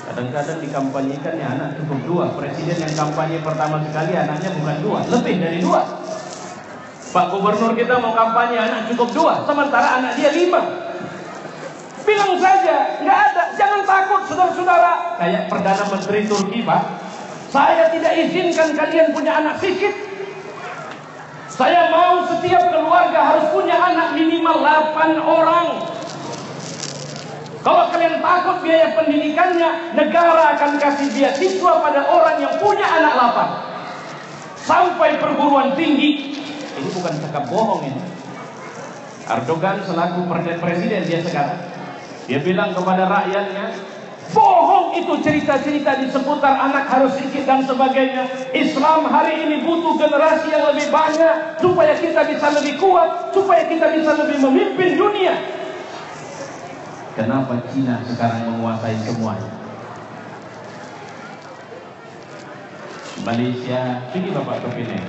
Kadang-kadang dikampanyekan ya anak cukup 2. Presiden yang kampanye pertama sekali anaknya bukan 2, lebih dari 2. Pak Gubernur kita mau kampanye anak cukup 2, sementara anak dia 5. Bilang saja, nggak ada, jangan takut saudara-saudara. Kayak Perdana Menteri Turki Pak, saya tidak izinkan kalian punya anak sedikit. Saya mau setiap keluarga harus punya anak minimal 8 orang. Kalau kalian takut biaya pendidikannya, negara akan kasih beasiswa pada orang yang punya anak 8 sampai perguruan tinggi. Ini bukan cakap bohong ini. Erdogan selaku presiden dia sekarang, dia bilang kepada rakyatnya, bohong itu cerita-cerita di seputar anak harus sedikit dan sebagainya. Islam hari ini butuh generasi yang lebih banyak supaya kita bisa lebih kuat, supaya kita bisa lebih memimpin dunia. Kenapa Cina sekarang menguasai semuanya? Malaysia, ini Bapak ke Penang,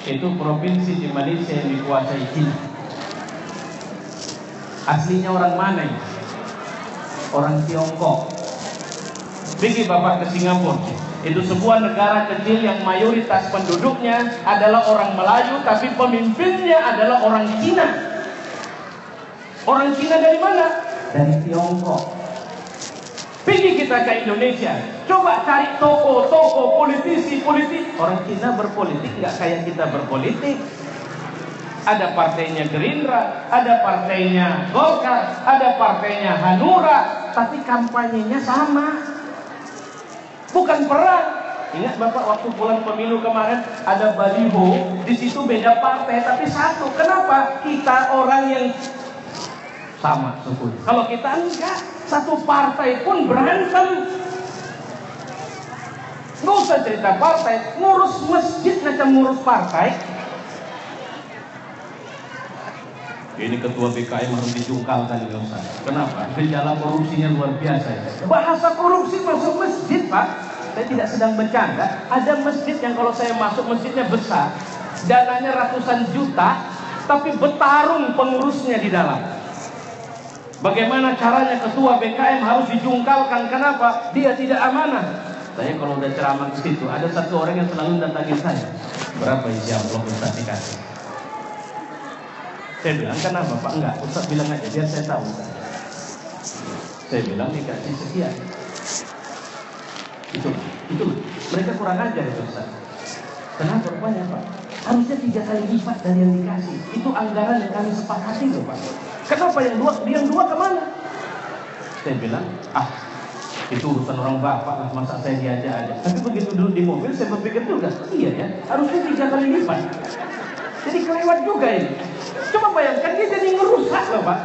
itu provinsi di Malaysia yang dikuasai Cina. Aslinya orang mana ini? Orang Tiongkok. Pergi Bapak ke Singapura, itu sebuah negara kecil yang mayoritas penduduknya adalah orang Melayu, tapi pemimpinnya adalah orang Cina. Orang Cina dari mana? Dari Tiongkok. Pergi kita ke Indonesia, coba cari tokoh-tokoh, politisi. Orang Cina berpolitik nggak kayak kita berpolitik. Ada partainya Gerindra, ada partainya Golkar, ada partainya Hanura, tapi kampanyenya sama. Bukan perang. Ingat Bapak waktu pulang pemilu kemarin ada baliho, di situ beda partai tapi satu. Kenapa? Kita orang yang sama suku. Kalau kita enggak, satu partai pun berantem. Nggak usah cerita partai, ngurus masjid macam ngurus partai. Ini ketua BKM harus dijungkalkan ya Ustaz. Kenapa? Gejala korupsinya luar biasa ya. Bahasa korupsi masuk masjid, Pak. Saya tidak sedang bercanda. Ada masjid yang kalau saya masuk masjidnya besar, dananya ratusan juta, tapi bertarung pengurusnya di dalam. Bagaimana caranya ketua BKM harus dijungkalkan? Kenapa? Dia tidak amanah. Saya kalau udah ceramah ke situ, ada satu orang yang selalu datangin saya. Berapa isi amplop Ustaz dikasih? Saya bilang, kenapa Pak? Enggak, Ustaz bilang aja, biar saya tahu Ustaz. Saya bilang dikasih sekian. Itu. Mereka kurang ajar itu Ustaz. Kenapa rupanya Pak? Harusnya 3 kali lipat dari yang dikasih. Itu anggaran yang kami sepakati loh Pak. Kenapa yang dua kemana? Saya bilang, itu urusan orang bapak lah, masa saya diajak aja. Tapi begitu duduk di mobil, saya berpikir juga, iya ya, harusnya 3 kali lipat. Jadi kelewat juga ini. Coba bayangkan dia jadi ngerusak loh Pak.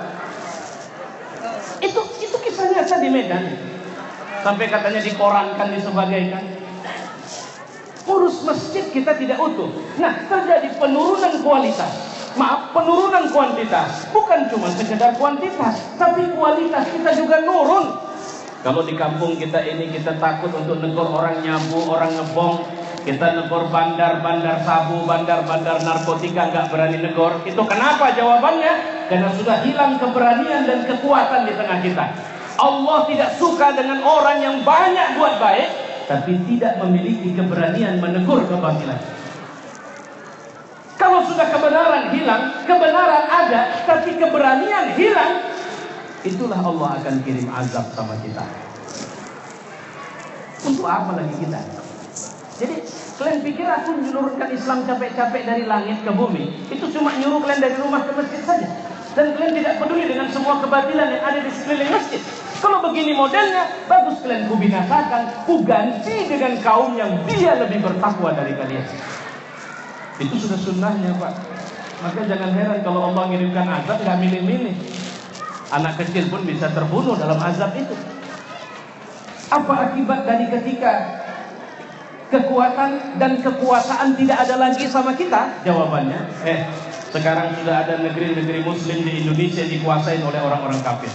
Itu kisah nyata di Medan. Sampai katanya dikorankan, disebagaikan. Urus masjid kita tidak utuh. Nah, terjadi penurunan kualitas. Penurunan kuantitas. Bukan cuma sekedar kuantitas, tapi kualitas kita juga nurun. Kalau di kampung kita ini kita takut untuk negor orang nyabu, orang ngebong. Kita negor bandar sabu, bandar narkotika, nggak berani negor. Itu kenapa jawabannya? Karena sudah hilang keberanian dan kekuatan di tengah kita. Allah tidak suka dengan orang yang banyak buat baik, tapi tidak memiliki keberanian menegur kebatilan. Kalau sudah kebenaran hilang, kebenaran ada, tapi keberanian hilang, itulah Allah akan kirim azab sama kita. Untuk apa lagi kita? Jadi kalian pikir aku menurunkan Islam capek-capek dari langit ke bumi? Itu cuma nyuruh kalian dari rumah ke masjid saja. Dan kalian tidak peduli dengan semua kebatilan yang ada di sekeliling masjid. Kalau begini modelnya, bagus kalian ku binasakan, ku ganti dengan kaum yang dia lebih bertakwa dari kalian. Itu sudah sunnahnya Pak. Maka jangan heran kalau Allah mengirimkan azab nggak milih-milih. Anak kecil pun bisa terbunuh dalam azab itu. Apa akibat dari ketika kekuatan dan kekuasaan tidak ada lagi sama kita? Jawabannya, sekarang sudah ada negeri-negeri muslim di Indonesia dikuasai oleh orang-orang kafir.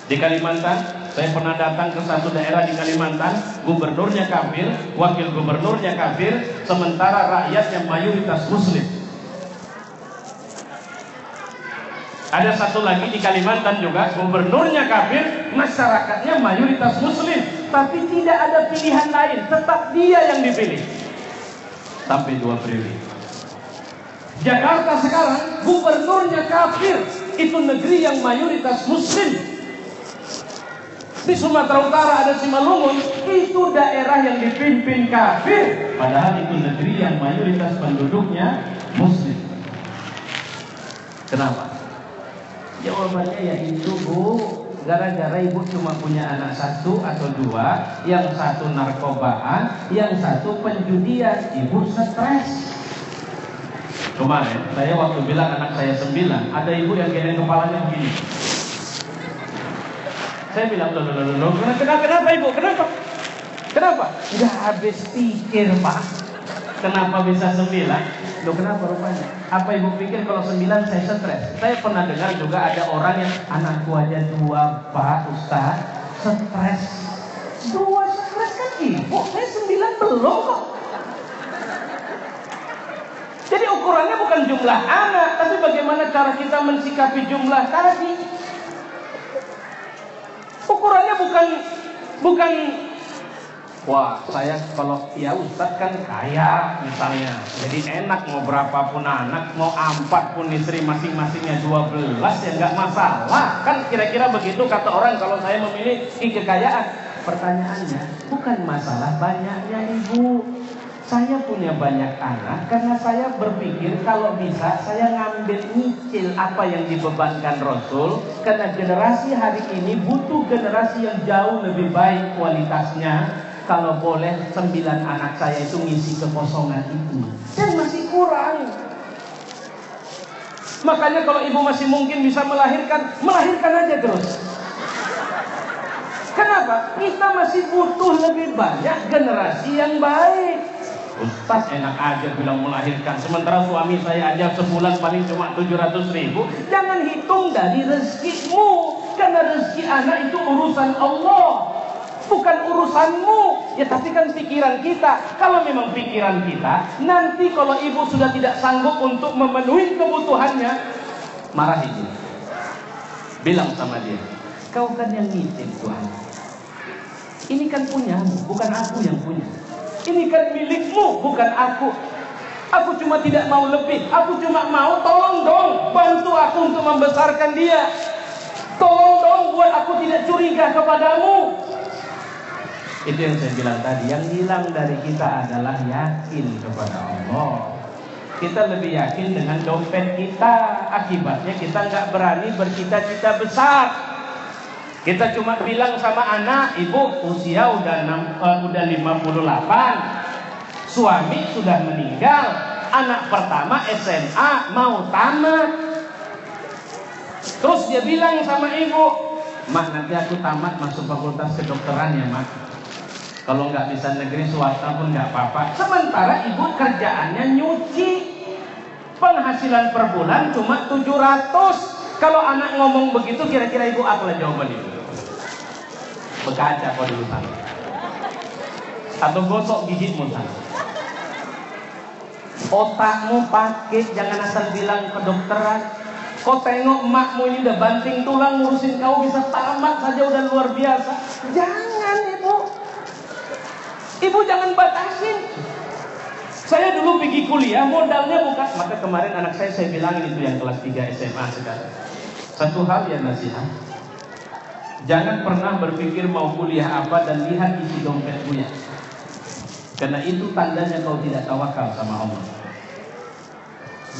Di Kalimantan, saya pernah datang ke satu daerah di Kalimantan, gubernurnya kafir, wakil gubernurnya kafir, sementara rakyatnya mayoritas muslim. Ada satu lagi di Kalimantan juga, gubernurnya kafir, masyarakatnya mayoritas muslim, tapi tidak ada pilihan lain, tetap dia yang dipilih. Sampai 2 periode. Jakarta sekarang, gubernurnya kafir, itu negeri yang mayoritas muslim. Di Sumatera Utara ada Simalungun, itu daerah yang dipimpin kafir, padahal itu negeri yang mayoritas penduduknya muslim. Kenapa? Jawabannya yaitu Bu, gara-gara ibu cuma punya anak 1 atau 2, yang 1 narkobaan, yang 1 penjudian, ibu stres. Kemarin saya waktu bilang anak saya 9, ada ibu yang geleng kepalanya begini. Saya bilang, loh, kenapa ibu? Kenapa? Nggak habis pikir Pak. Kenapa bisa 9? Loh kenapa rupanya? Apa ibu pikir kalau 9 saya stres? Saya pernah dengar juga ada orang yang anakku aja 2 Pak Ustaz, stres. 2 stres kan ibu, saya 9 belum kok. Jadi ukurannya bukan jumlah anak, tapi bagaimana cara kita mensikapi jumlah tadi. Ukurannya bukan wah saya kalau ya Ustadz kan kaya misalnya, jadi enak mau berapapun anak, mau 4 pun istri masing-masingnya 12 ya nggak masalah kan, kira-kira begitu kata orang kalau saya memiliki kekayaan. Pertanyaannya bukan masalah banyaknya ibu. Saya punya banyak anak karena saya berpikir kalau bisa saya ngambil nyicil apa yang dibebankan Rasul, karena generasi hari ini butuh generasi yang jauh lebih baik kualitasnya. Kalau boleh 9 anak saya itu ngisi kekosongan itu, dan masih kurang. Makanya kalau ibu masih mungkin bisa melahirkan, melahirkan aja terus. Kenapa? Kita masih butuh lebih banyak generasi yang baik. Ustaz enak aja bilang melahirkan, sementara suami saya aja sebulan paling cuma 700.000. Jangan hitung dari rezekimu, karena rezeki anak itu urusan Allah, bukan urusanmu. Ya tapi kan pikiran kita. Kalau memang pikiran kita, nanti kalau ibu sudah tidak sanggup untuk memenuhi kebutuhannya, marahi dia. Bilang sama dia, kau kan yang nitip Tuhan. Ini kan punyamu, bukan aku yang punya. Ini kan milikmu, bukan aku. Aku cuma tidak mau lebih. Aku cuma mau, tolong dong, bantu aku untuk membesarkan dia. Tolong dong, buat aku tidak curiga kepadamu. Itu yang saya bilang tadi. Yang hilang dari kita adalah yakin kepada Allah. Kita lebih yakin dengan dompet kita. Akibatnya kita nggak berani bercita-cita besar. Kita cuma bilang sama anak, ibu usia udah 58, suami sudah meninggal, anak pertama SMA mau tamat. Terus dia bilang sama ibu, mak nanti aku tamat masuk fakultas kedokteran ya mak. Kalau nggak bisa negeri swasta pun nggak apa-apa. Sementara ibu kerjaannya nyuci, penghasilan per bulan cuma 700. Kalau anak ngomong begitu, kira-kira ibu apalah jawaban ibu? Berkaca kau dulu sana, atau gosok gigimu sana. Otakmu pakai, jangan asal bilang kedokteran. Kau tengok emakmu ini udah banting tulang ngurusin kau, bisa tamat saja udah luar biasa. Jangan ibu, ibu jangan batasin. Saya dulu pergi kuliah modalnya bukan, maka kemarin anak saya bilangin itu yang kelas 3 SMA sekarang. Satu hal yang nasihat, jangan pernah berpikir mau kuliah apa dan lihat isi dompetmu ya. Karena itu tandanya kau tidak tawakal sama Allah.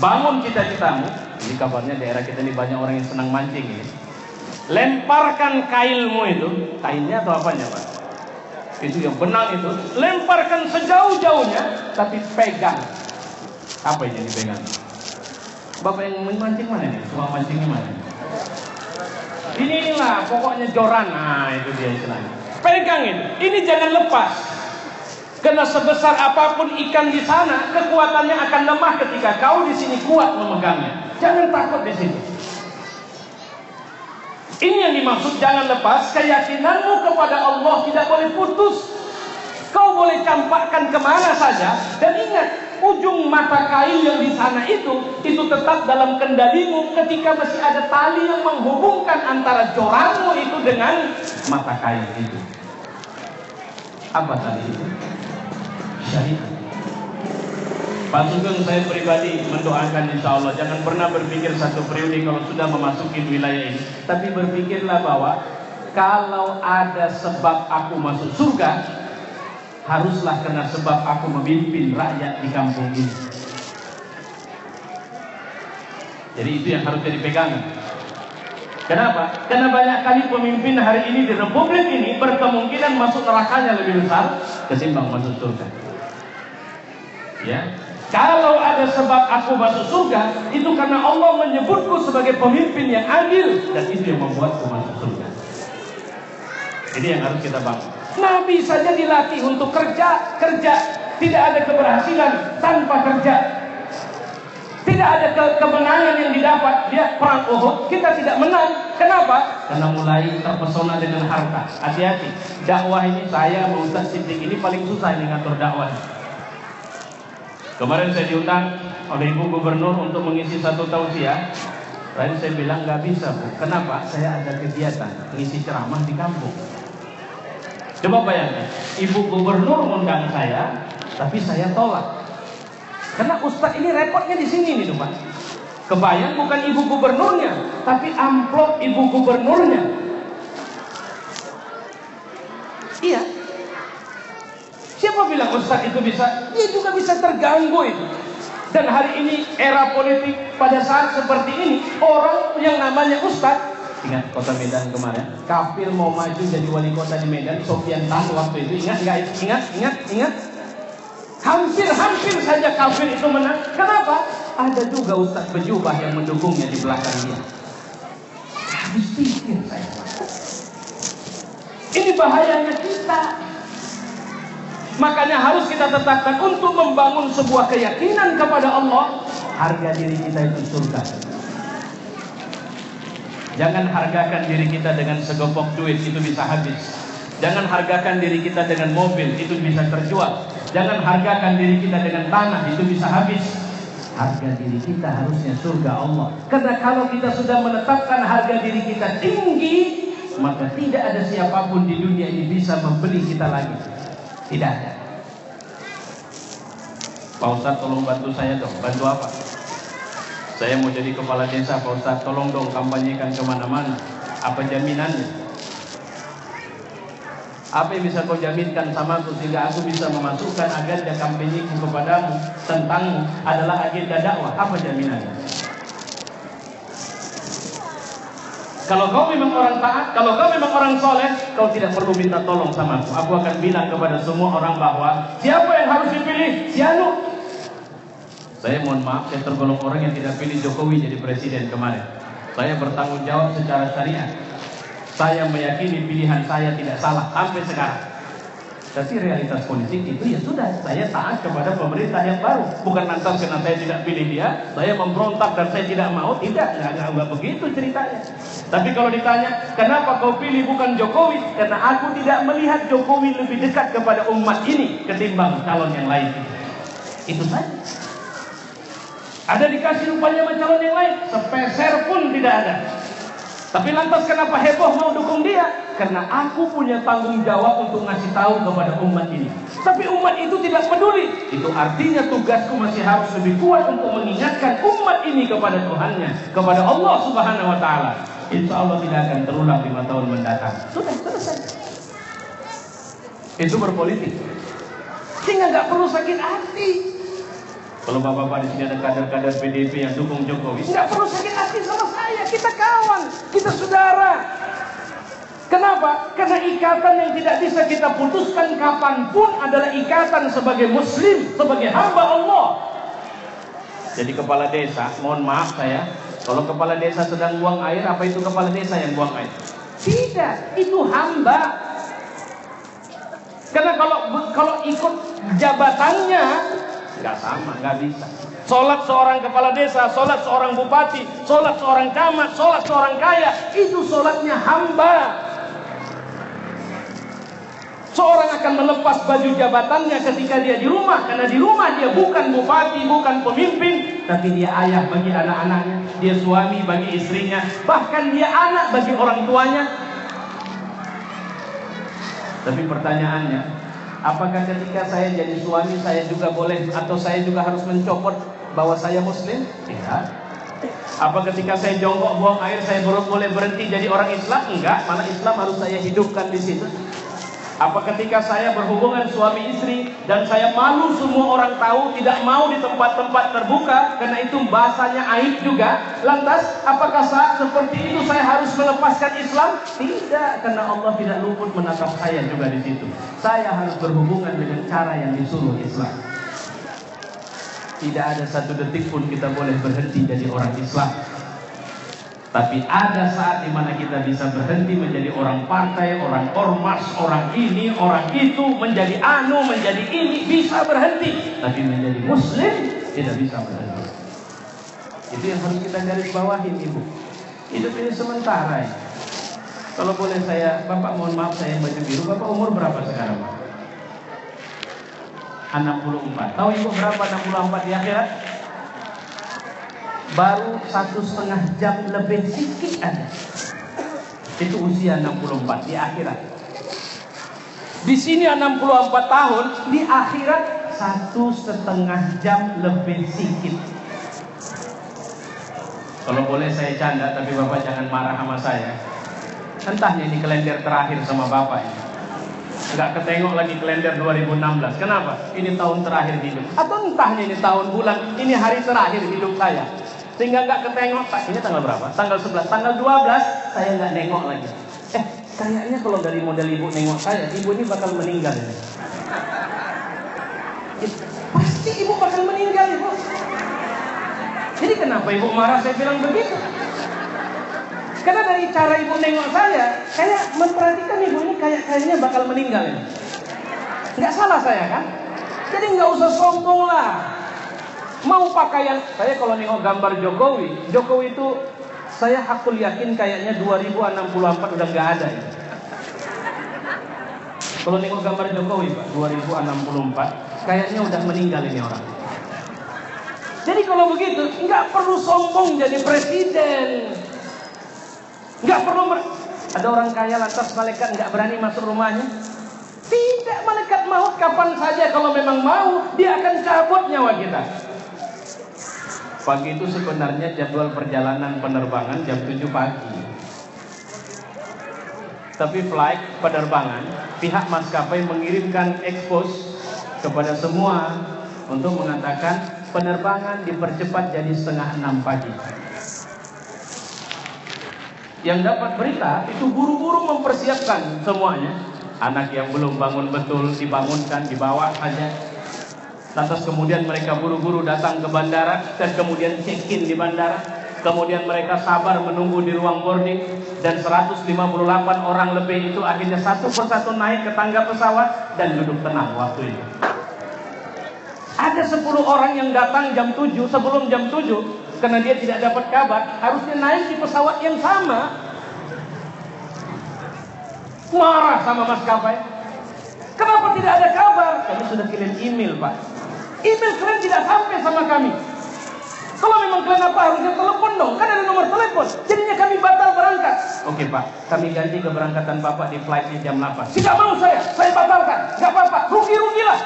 Bangun cita-citamu. Ini kabarnya daerah kita ini banyak orang yang senang mancing ini. Lemparkan kailmu itu. Kailnya atau apanya Pak? Itu yang benang itu. Lemparkan sejauh-jauhnya, tapi pegang. Apa ini yang dipegang? Bapak yang memancing mana nih? Tukang mancingnya mana? Inilah pokoknya joran. Nah itu dia istilahnya. Pegang itu. Ini jangan lepas. Karena sebesar apapun ikan di sana, kekuatannya akan lemah ketika kau di sini kuat memegangnya. Jangan takut di sini. Ini yang dimaksud jangan lepas. Keyakinanmu kepada Allah tidak boleh putus. Kau boleh campakkan kemana saja. Dan ingat, ujung mata kail yang di sana itu tetap dalam kendalimu ketika masih ada tali yang menghubungkan antara joranmu itu dengan mata kail itu. Apa tali itu? Syariat. Pak Sugeng, saya pribadi mendoakan insya Allah jangan pernah berpikir satu periode kalau sudah memasuki wilayah ini, tapi berpikirlah bahwa kalau ada sebab aku masuk surga, haruslah karena sebab aku memimpin rakyat di kampung ini. Jadi itu yang harus jadi pegangan. Kenapa? Karena banyak kali pemimpin hari ini di republik ini berkemungkinan masuk nerakanya lebih besar ketimbang masuk surga. Ya, kalau ada sebab aku masuk surga, itu karena Allah menyebutku sebagai pemimpin yang adil, dan itu yang membuatku masuk surga. Ini yang harus kita bangun. Nabi saja dilatih untuk kerja. Tidak ada keberhasilan tanpa kerja. Tidak ada kemenangan yang didapat. Dia perang Uhud, kita tidak menang. Kenapa? Karena mulai terpesona dengan harta. Hati-hati. Dakwah ini saya, Ustaz Siddiq ini paling susah ini ngatur dakwah. Kemarin saya diundang oleh Ibu Gubernur untuk mengisi satu tausiah. Lalu saya bilang nggak bisa Bu. Kenapa? Saya ada kegiatan mengisi ceramah di kampung. Coba bayangkan, Ibu Gubernur undang saya, tapi saya tolak. Karena Ustadz ini repotnya di sini nih Pak. Kebayang bukan Ibu Gubernurnya, tapi amplop Ibu Gubernurnya. Iya. Siapa bilang Ustadz itu bisa? Dia juga bisa terganggu itu. Dan hari ini era politik pada saat seperti ini, orang yang namanya Ustadz, ingat kota Medan kemarin, kafir mau maju jadi wali kota di Medan, Sofyan Tan waktu itu, ingat. Hampir saja kafir itu menang. Kenapa? ada juga ustaz berjubah yang mendukungnya di belakang dia. Habis pikir saya. Ini bahayanya kita. Makanya harus kita tetapkan untuk membangun sebuah keyakinan kepada Allah. Harga diri kita itu surga. Jangan hargakan diri kita dengan segopok duit, itu bisa habis. Jangan hargakan diri kita dengan mobil, itu bisa terjual. Jangan hargakan diri kita dengan tanah, itu bisa habis. Harga diri kita harusnya surga Allah. Karena kalau kita sudah menetapkan harga diri kita tinggi, maka tidak ada siapapun di dunia ini bisa membeli kita lagi. Tidak ada. Pak Ustadz tolong bantu saya dong. Bantu apa? Saya mau jadi kepala desa, Pak Ustadz tolong dong kampanyekan kemana-mana. Apa jaminannya? Apa yang bisa kau jaminkan sama aku sehingga aku bisa memasukkan agenda kampanyeku kepadamu tentangmu adalah agenda dakwah? Apa jaminannya? Kalau kau memang orang taat, kalau kau memang orang soleh, kau tidak perlu minta tolong sama aku. Aku akan bilang kepada semua orang bahwa siapa yang harus dipilih? Si Anu. Saya mohon maaf, saya tergolong orang yang tidak pilih Jokowi jadi presiden kemarin. Saya bertanggung jawab secara syariat. Saya meyakini pilihan saya tidak salah sampai sekarang. Tapi realitas politik itu ya sudah, saya taat kepada pemerintah yang baru. Bukan lantas karena saya tidak pilih dia, saya memberontak dan saya tidak mau. Tidak, enggak begitu ceritanya. Tapi kalau ditanya, kenapa kau pilih bukan Jokowi? Karena aku tidak melihat Jokowi lebih dekat kepada umat ini ketimbang calon yang lain. Itu saja. Ada dikasih rupanya sama calon yang lain, sepeser pun tidak ada. Tapi lantas kenapa heboh mau dukung dia? Karena aku punya tanggung jawab untuk ngasih tahu kepada umat ini. Tapi umat itu tidak peduli. Itu artinya tugasku masih harus lebih kuat untuk mengingatkan umat ini kepada Tuhannya, kepada Allah Subhanahu Wa Taala. Insya Allah tidak akan terulang 5 tahun mendatang. Sudah selesai. Itu berpolitik. Sehingga nggak perlu sakit hati. Kalau bapak-bapak di sini ada kader-kader PDIP yang dukung Jokowi, nggak perlu sakit hati sama saya. Kita kawan, kita saudara. Kenapa? Karena ikatan yang tidak bisa kita putuskan kapanpun adalah ikatan sebagai Muslim, sebagai hamba Allah. Jadi kepala desa, mohon maaf saya, kalau kepala desa sedang buang air, apa itu kepala desa yang buang air? Tidak, itu hamba. Karena kalau ikut jabatannya nggak sama, nggak bisa. Sholat seorang kepala desa, sholat seorang bupati, sholat seorang camat, sholat seorang kaya, itu sholatnya hamba. Seorang akan melepas baju jabatannya ketika dia di rumah, karena di rumah dia bukan bupati, bukan pemimpin, tapi dia ayah bagi anak-anaknya, dia suami bagi istrinya, bahkan dia anak bagi orang tuanya. Tapi pertanyaannya, apakah ketika saya jadi suami saya juga boleh atau saya juga harus mencopot bahwa saya Muslim? Tidak. Apa ketika saya jongkok buang air saya boleh berhenti jadi orang Islam? Enggak, malah Islam harus saya hidupkan di situ. Apa ketika saya berhubungan suami istri dan saya malu semua orang tahu, tidak mau di tempat-tempat terbuka karena itu bahasanya aib juga, lantas apakah saat seperti itu saya harus melepaskan Islam? Tidak, karena Allah tidak luput menatap saya juga di situ. Saya harus berhubungan dengan cara yang disuruh Islam. Tidak ada satu detik pun kita boleh berhenti jadi orang Islam. Tapi ada saat dimana kita bisa berhenti menjadi orang partai, orang ormas, orang ini, orang itu, menjadi anu, menjadi ini, bisa berhenti. Tapi menjadi Muslim tidak bisa berhenti. Itu yang harus kita garis bawahin, Ibu. Hidup ini sementara. Kalau boleh saya, Bapak mohon maaf saya baju biru. Bapak umur berapa sekarang, Pak? 64. Tahu Ibu berapa 64 di akhirat? Baru 1,5 jam lebih sedikit ada. Itu usia 64 di akhirat. Di sini 64 tahun, di akhirat 1,5 jam lebih sedikit. Kalau boleh saya canda, tapi Bapak jangan marah sama saya. Entahnya ini kalender terakhir sama Bapak ini. Enggak ketengok lagi kalender 2016. Kenapa? Ini tahun terakhir hidup. Atau entahnya ini tahun bulan, ini hari terakhir hidup saya. Sehingga nggak ketengok, Pak, ini tanggal berapa? Tanggal 11, tanggal 12 saya nggak nengok lagi. Kayaknya kalau dari model Ibu nengok saya, Ibu ini bakal meninggal. Pasti Ibu bakal meninggal, Ibu. Jadi kenapa ibu marah saya bilang begitu? Karena dari cara ibu nengok saya memperhatikan ibu ini kayaknya bakal meninggal ini. Nggak salah saya kan? Jadi nggak usah sombong lah. Mau pakaian, saya kalau nengok gambar Jokowi itu saya hakul yakin kayaknya 2064 udah nggak ada ya. Kalau nengok gambar Jokowi Pak, 2064 kayaknya udah meninggal ini orang. Jadi kalau begitu nggak perlu sombong jadi presiden. Nggak perlu ada orang kaya lantas malaikat nggak berani masuk rumahnya. Tidak, malaikat maut kapan saja kalau memang mau dia akan cabut nyawa kita. Pagi itu sebenarnya jadwal perjalanan penerbangan jam 7 pagi. Tapi flight penerbangan pihak maskapai mengirimkan expose kepada semua untuk mengatakan penerbangan dipercepat jadi 5:30 pagi. Yang dapat berita itu buru-buru mempersiapkan semuanya. Anak yang belum bangun betul dibangunkan, dibawa saja. Lantas kemudian mereka buru-buru datang ke bandara dan kemudian check-in di bandara. Kemudian mereka sabar menunggu di ruang boarding. Dan 158 orang lebih itu akhirnya satu persatu naik ke tangga pesawat dan duduk tenang waktu itu. Ada 10 orang yang datang jam 7 sebelum jam 7 karena dia tidak dapat kabar, harusnya naik di pesawat yang sama. Marah sama maskapai. Kenapa tidak ada kabar? Kami sudah kirim email Pak. Email kalian tidak sampai sama kami. Kalau memang kalian apa harusnya telepon dong, kan ada nomor telepon. Jadinya kami batal berangkat. Oke Pak, kami ganti keberangkatan Bapak di flightnya jam 8. Tidak mau saya batalkan. Gak apa-apa, rugi-rugilah.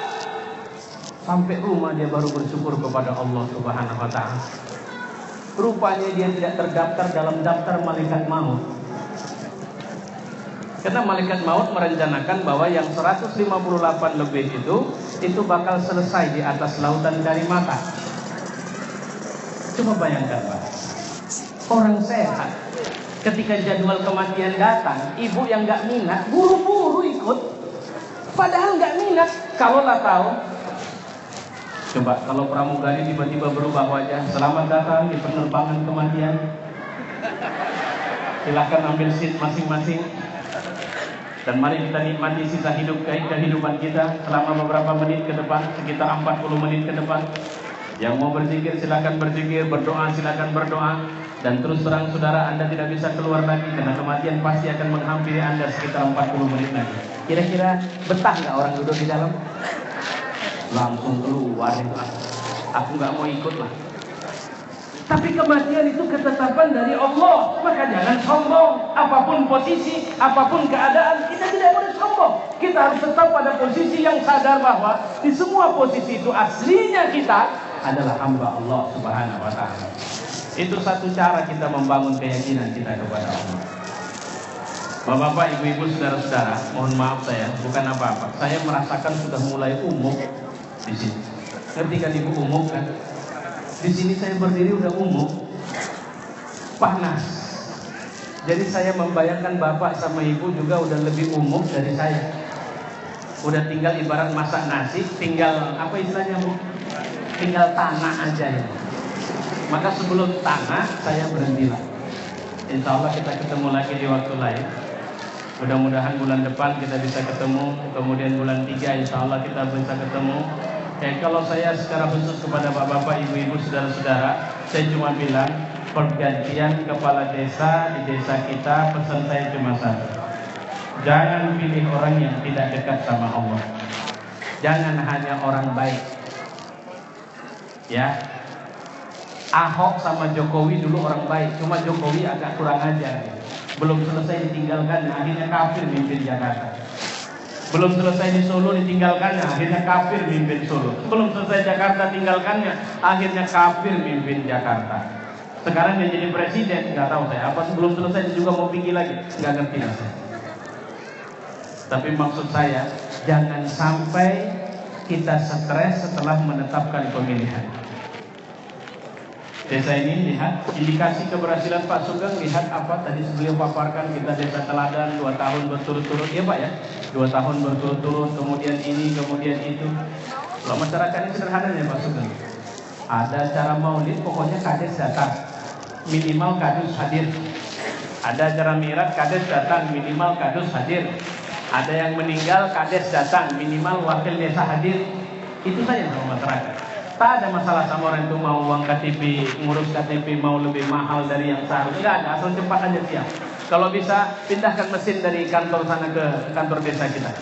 Sampai rumah dia baru bersyukur kepada Allah Subhanahu wa Ta'ala. Rupanya dia tidak terdaftar dalam daftar malaikat maut. Karena malaikat maut merencanakan bahwa yang 158 lebih itu bakal selesai di atas lautan dari mata. Coba bayangkan Pak, orang sehat ketika jadwal kematian datang, ibu yang gak minat buru-buru ikut. Padahal gak minat. Kalau lah tahu. Coba kalau pramugari tiba-tiba berubah wajah, selamat datang di penerbangan kematian. Silahkan ambil seat masing-masing. Dan mari kita nikmati sisa kehidupan kita selama beberapa menit ke depan, sekitar 40 menit ke depan. Yang mau berzikir silakan berzikir, berdoa silakan berdoa. Dan terus terang saudara, Anda tidak bisa keluar lagi karena kematian pasti akan menghampiri Anda sekitar 40 menit lagi. Kira-kira betah nggak orang duduk di dalam? Langsung keluar itu. Aku nggak mau ikut lah. Tapi kematian itu ketetapan dari Allah. Maka jangan sombong. Apapun posisi, apapun keadaan, kita tidak boleh sombong. Kita harus tetap pada posisi yang sadar bahwa di semua posisi itu aslinya kita adalah hamba Allah Subhanahu wa Ta'ala. Itu satu cara kita membangun keyakinan kita kepada Allah. Bapak-bapak, ibu-ibu, saudara-saudara, mohon maaf saya, bukan apa-apa. Saya merasakan sudah mulai umum di sini. Ngerti kan ibu umum kan? Di sini saya berdiri udah umum, panas. Jadi saya membayangkan bapak sama ibu juga udah lebih umum dari saya. Udah tinggal ibarat masak nasi, tinggal apa istilahnya Bu? Tinggal tanah aja ya. Maka sebelum tanah saya berhentilah. Insya Allah kita ketemu lagi di waktu lain. Mudah-mudahan bulan depan kita bisa ketemu. Kemudian bulan 3 insya Allah kita bisa ketemu. Kalau saya secara khusus kepada bapak-bapak, ibu-ibu, saudara-saudara, saya cuma bilang pergantian kepala desa di desa kita, pesan saya cuma satu: jangan pilih orang yang tidak dekat sama Allah. Jangan hanya orang baik. Ya, Ahok sama Jokowi dulu orang baik, cuma Jokowi agak kurang ajar. Belum selesai ditinggalkan, akhirnya kafir mimpin Jakarta. Belum selesai di Solo ditinggalkannya, akhirnya kafir mimpin Solo. Belum selesai Jakarta tinggalkannya, akhirnya kafir mimpin Jakarta. Sekarang dia jadi presiden, nggak tahu saya. Apa sebelum selesai dia juga mau pergi lagi? Nggak ngerti lah saya. Tapi maksud saya, jangan sampai kita stres setelah menetapkan pemilihan. Desa ini lihat indikasi keberhasilan Pak Sugeng, lihat apa tadi beliau paparkan, kita desa teladan 2 tahun berturut-turut, ya Pak ya, 2 tahun berturut-turut, kemudian ini, kemudian itu. Kalau masyarakat ini sederhana ya Pak Sugeng. Ada acara maulid, pokoknya kades datang, minimal kades hadir. Ada acara mi'raj, kades datang, minimal kades hadir. Ada yang meninggal, kades datang, minimal wakil desa hadir. Itu saja sama masyarakat. Tak ada masalah sama orang itu mau uang KTP, ngurus KTP mau lebih mahal dari yang seharusnya. Enggak ada, asal cepat aja siap. Kalau bisa pindahkan mesin dari kantor sana ke kantor desa kita.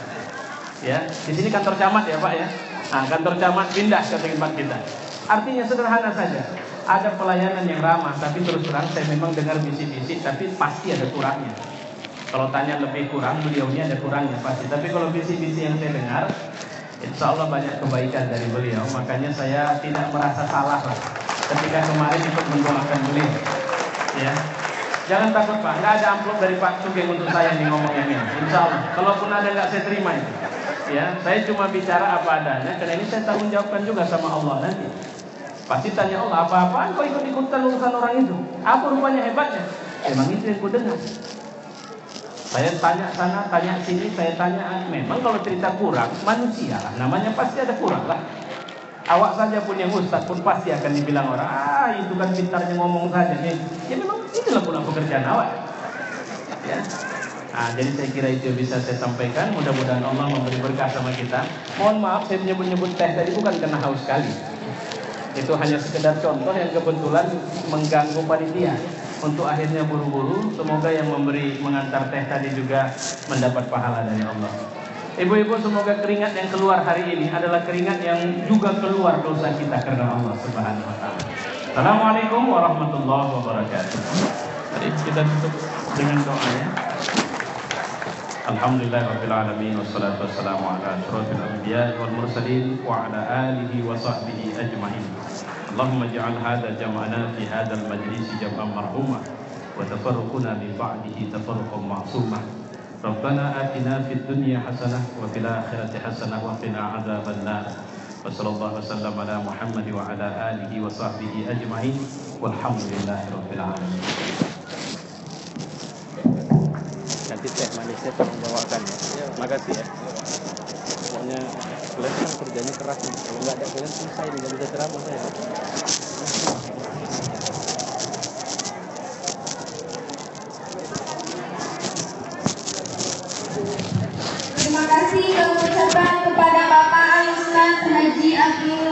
Ya, di sini kantor camat ya Pak ya. Nah, kantor camat pindah ke tempat kita. Artinya sederhana saja. Ada pelayanan yang ramah, tapi terus terang saya memang dengar bisik-bisik, tapi pasti ada kurangnya. Kalau tanya lebih kurang, beliaunya ada kurangnya pasti. Tapi kalau bisik-bisik yang saya dengar, insya Allah banyak kebaikan dari beliau. Makanya saya tidak merasa salah lah ketika kemarin ikut mendoakan beliau. Ya, jangan takut Pak, nggak ada amplop dari Pak Sugeng untuk saya nih ngomongnya ini. Insya Allah, kalaupun ada nggak saya terima itu. Ya, saya cuma bicara apa adanya, karena ini saya tanggung jawabkan juga sama Allah nanti. Pasti tanya Allah, apa-apaan kau ikut-ikutan urusan orang itu? Apa rupanya hebatnya? Emang itu yang ku dengar. Saya tanya sana, tanya sini, saya tanya. Memang kalau cerita kurang, manusia lah. Namanya pasti ada kurang lah. Awak saja pun yang ustaz pun pasti akan dibilang orang, itu kan pintarnya ngomong saja. Ya memang itulah pula pekerjaan awak. Ya. Nah, jadi saya kira itu yang bisa saya sampaikan. Mudah-mudahan Allah memberi berkah sama kita. Mohon maaf saya menyebut-nyebut teh tadi bukan karena haus sekali. Itu hanya sekedar contoh yang kebetulan mengganggu panitia untuk akhirnya buru-buru. Semoga yang mengantar teh tadi juga mendapat pahala dari Allah. Ibu-ibu, semoga keringat yang keluar hari ini adalah keringat yang juga keluar dosa kita karena Allah Subhanahu wa taala. Assalamualaikum warahmatullahi wabarakatuh. Mari kita tutup dengan doa ya. Alhamdulillahirabbil alamin wassalatu wassalamu ala asyrofil anbiya'i wal mursalin wa ala alihi wa sahbihi ajma'in. Allahumma ij'al hadha jam'ana fi hadzal majlisi jam'an marhumah wa tafarruquna min ba'dihi tafarruqan ma'sumah. Rabbana atina fid dunya hasanah wa fil akhirati hasanah wa qina adzabannar. Wa sallallahu wasallam ala Muhammad wa ala alihi wa sahbihi ajma'in. Walhamdulillahirabbil alamin. Nanti teh manisnya tolong bawakan ya. Makasih ya. Pokoknya kalian kan kerjanya keras nih. Kalau nggak ada kalian selesai nih, nggak bisa ceramah saya. Terima kasih kami ucapkan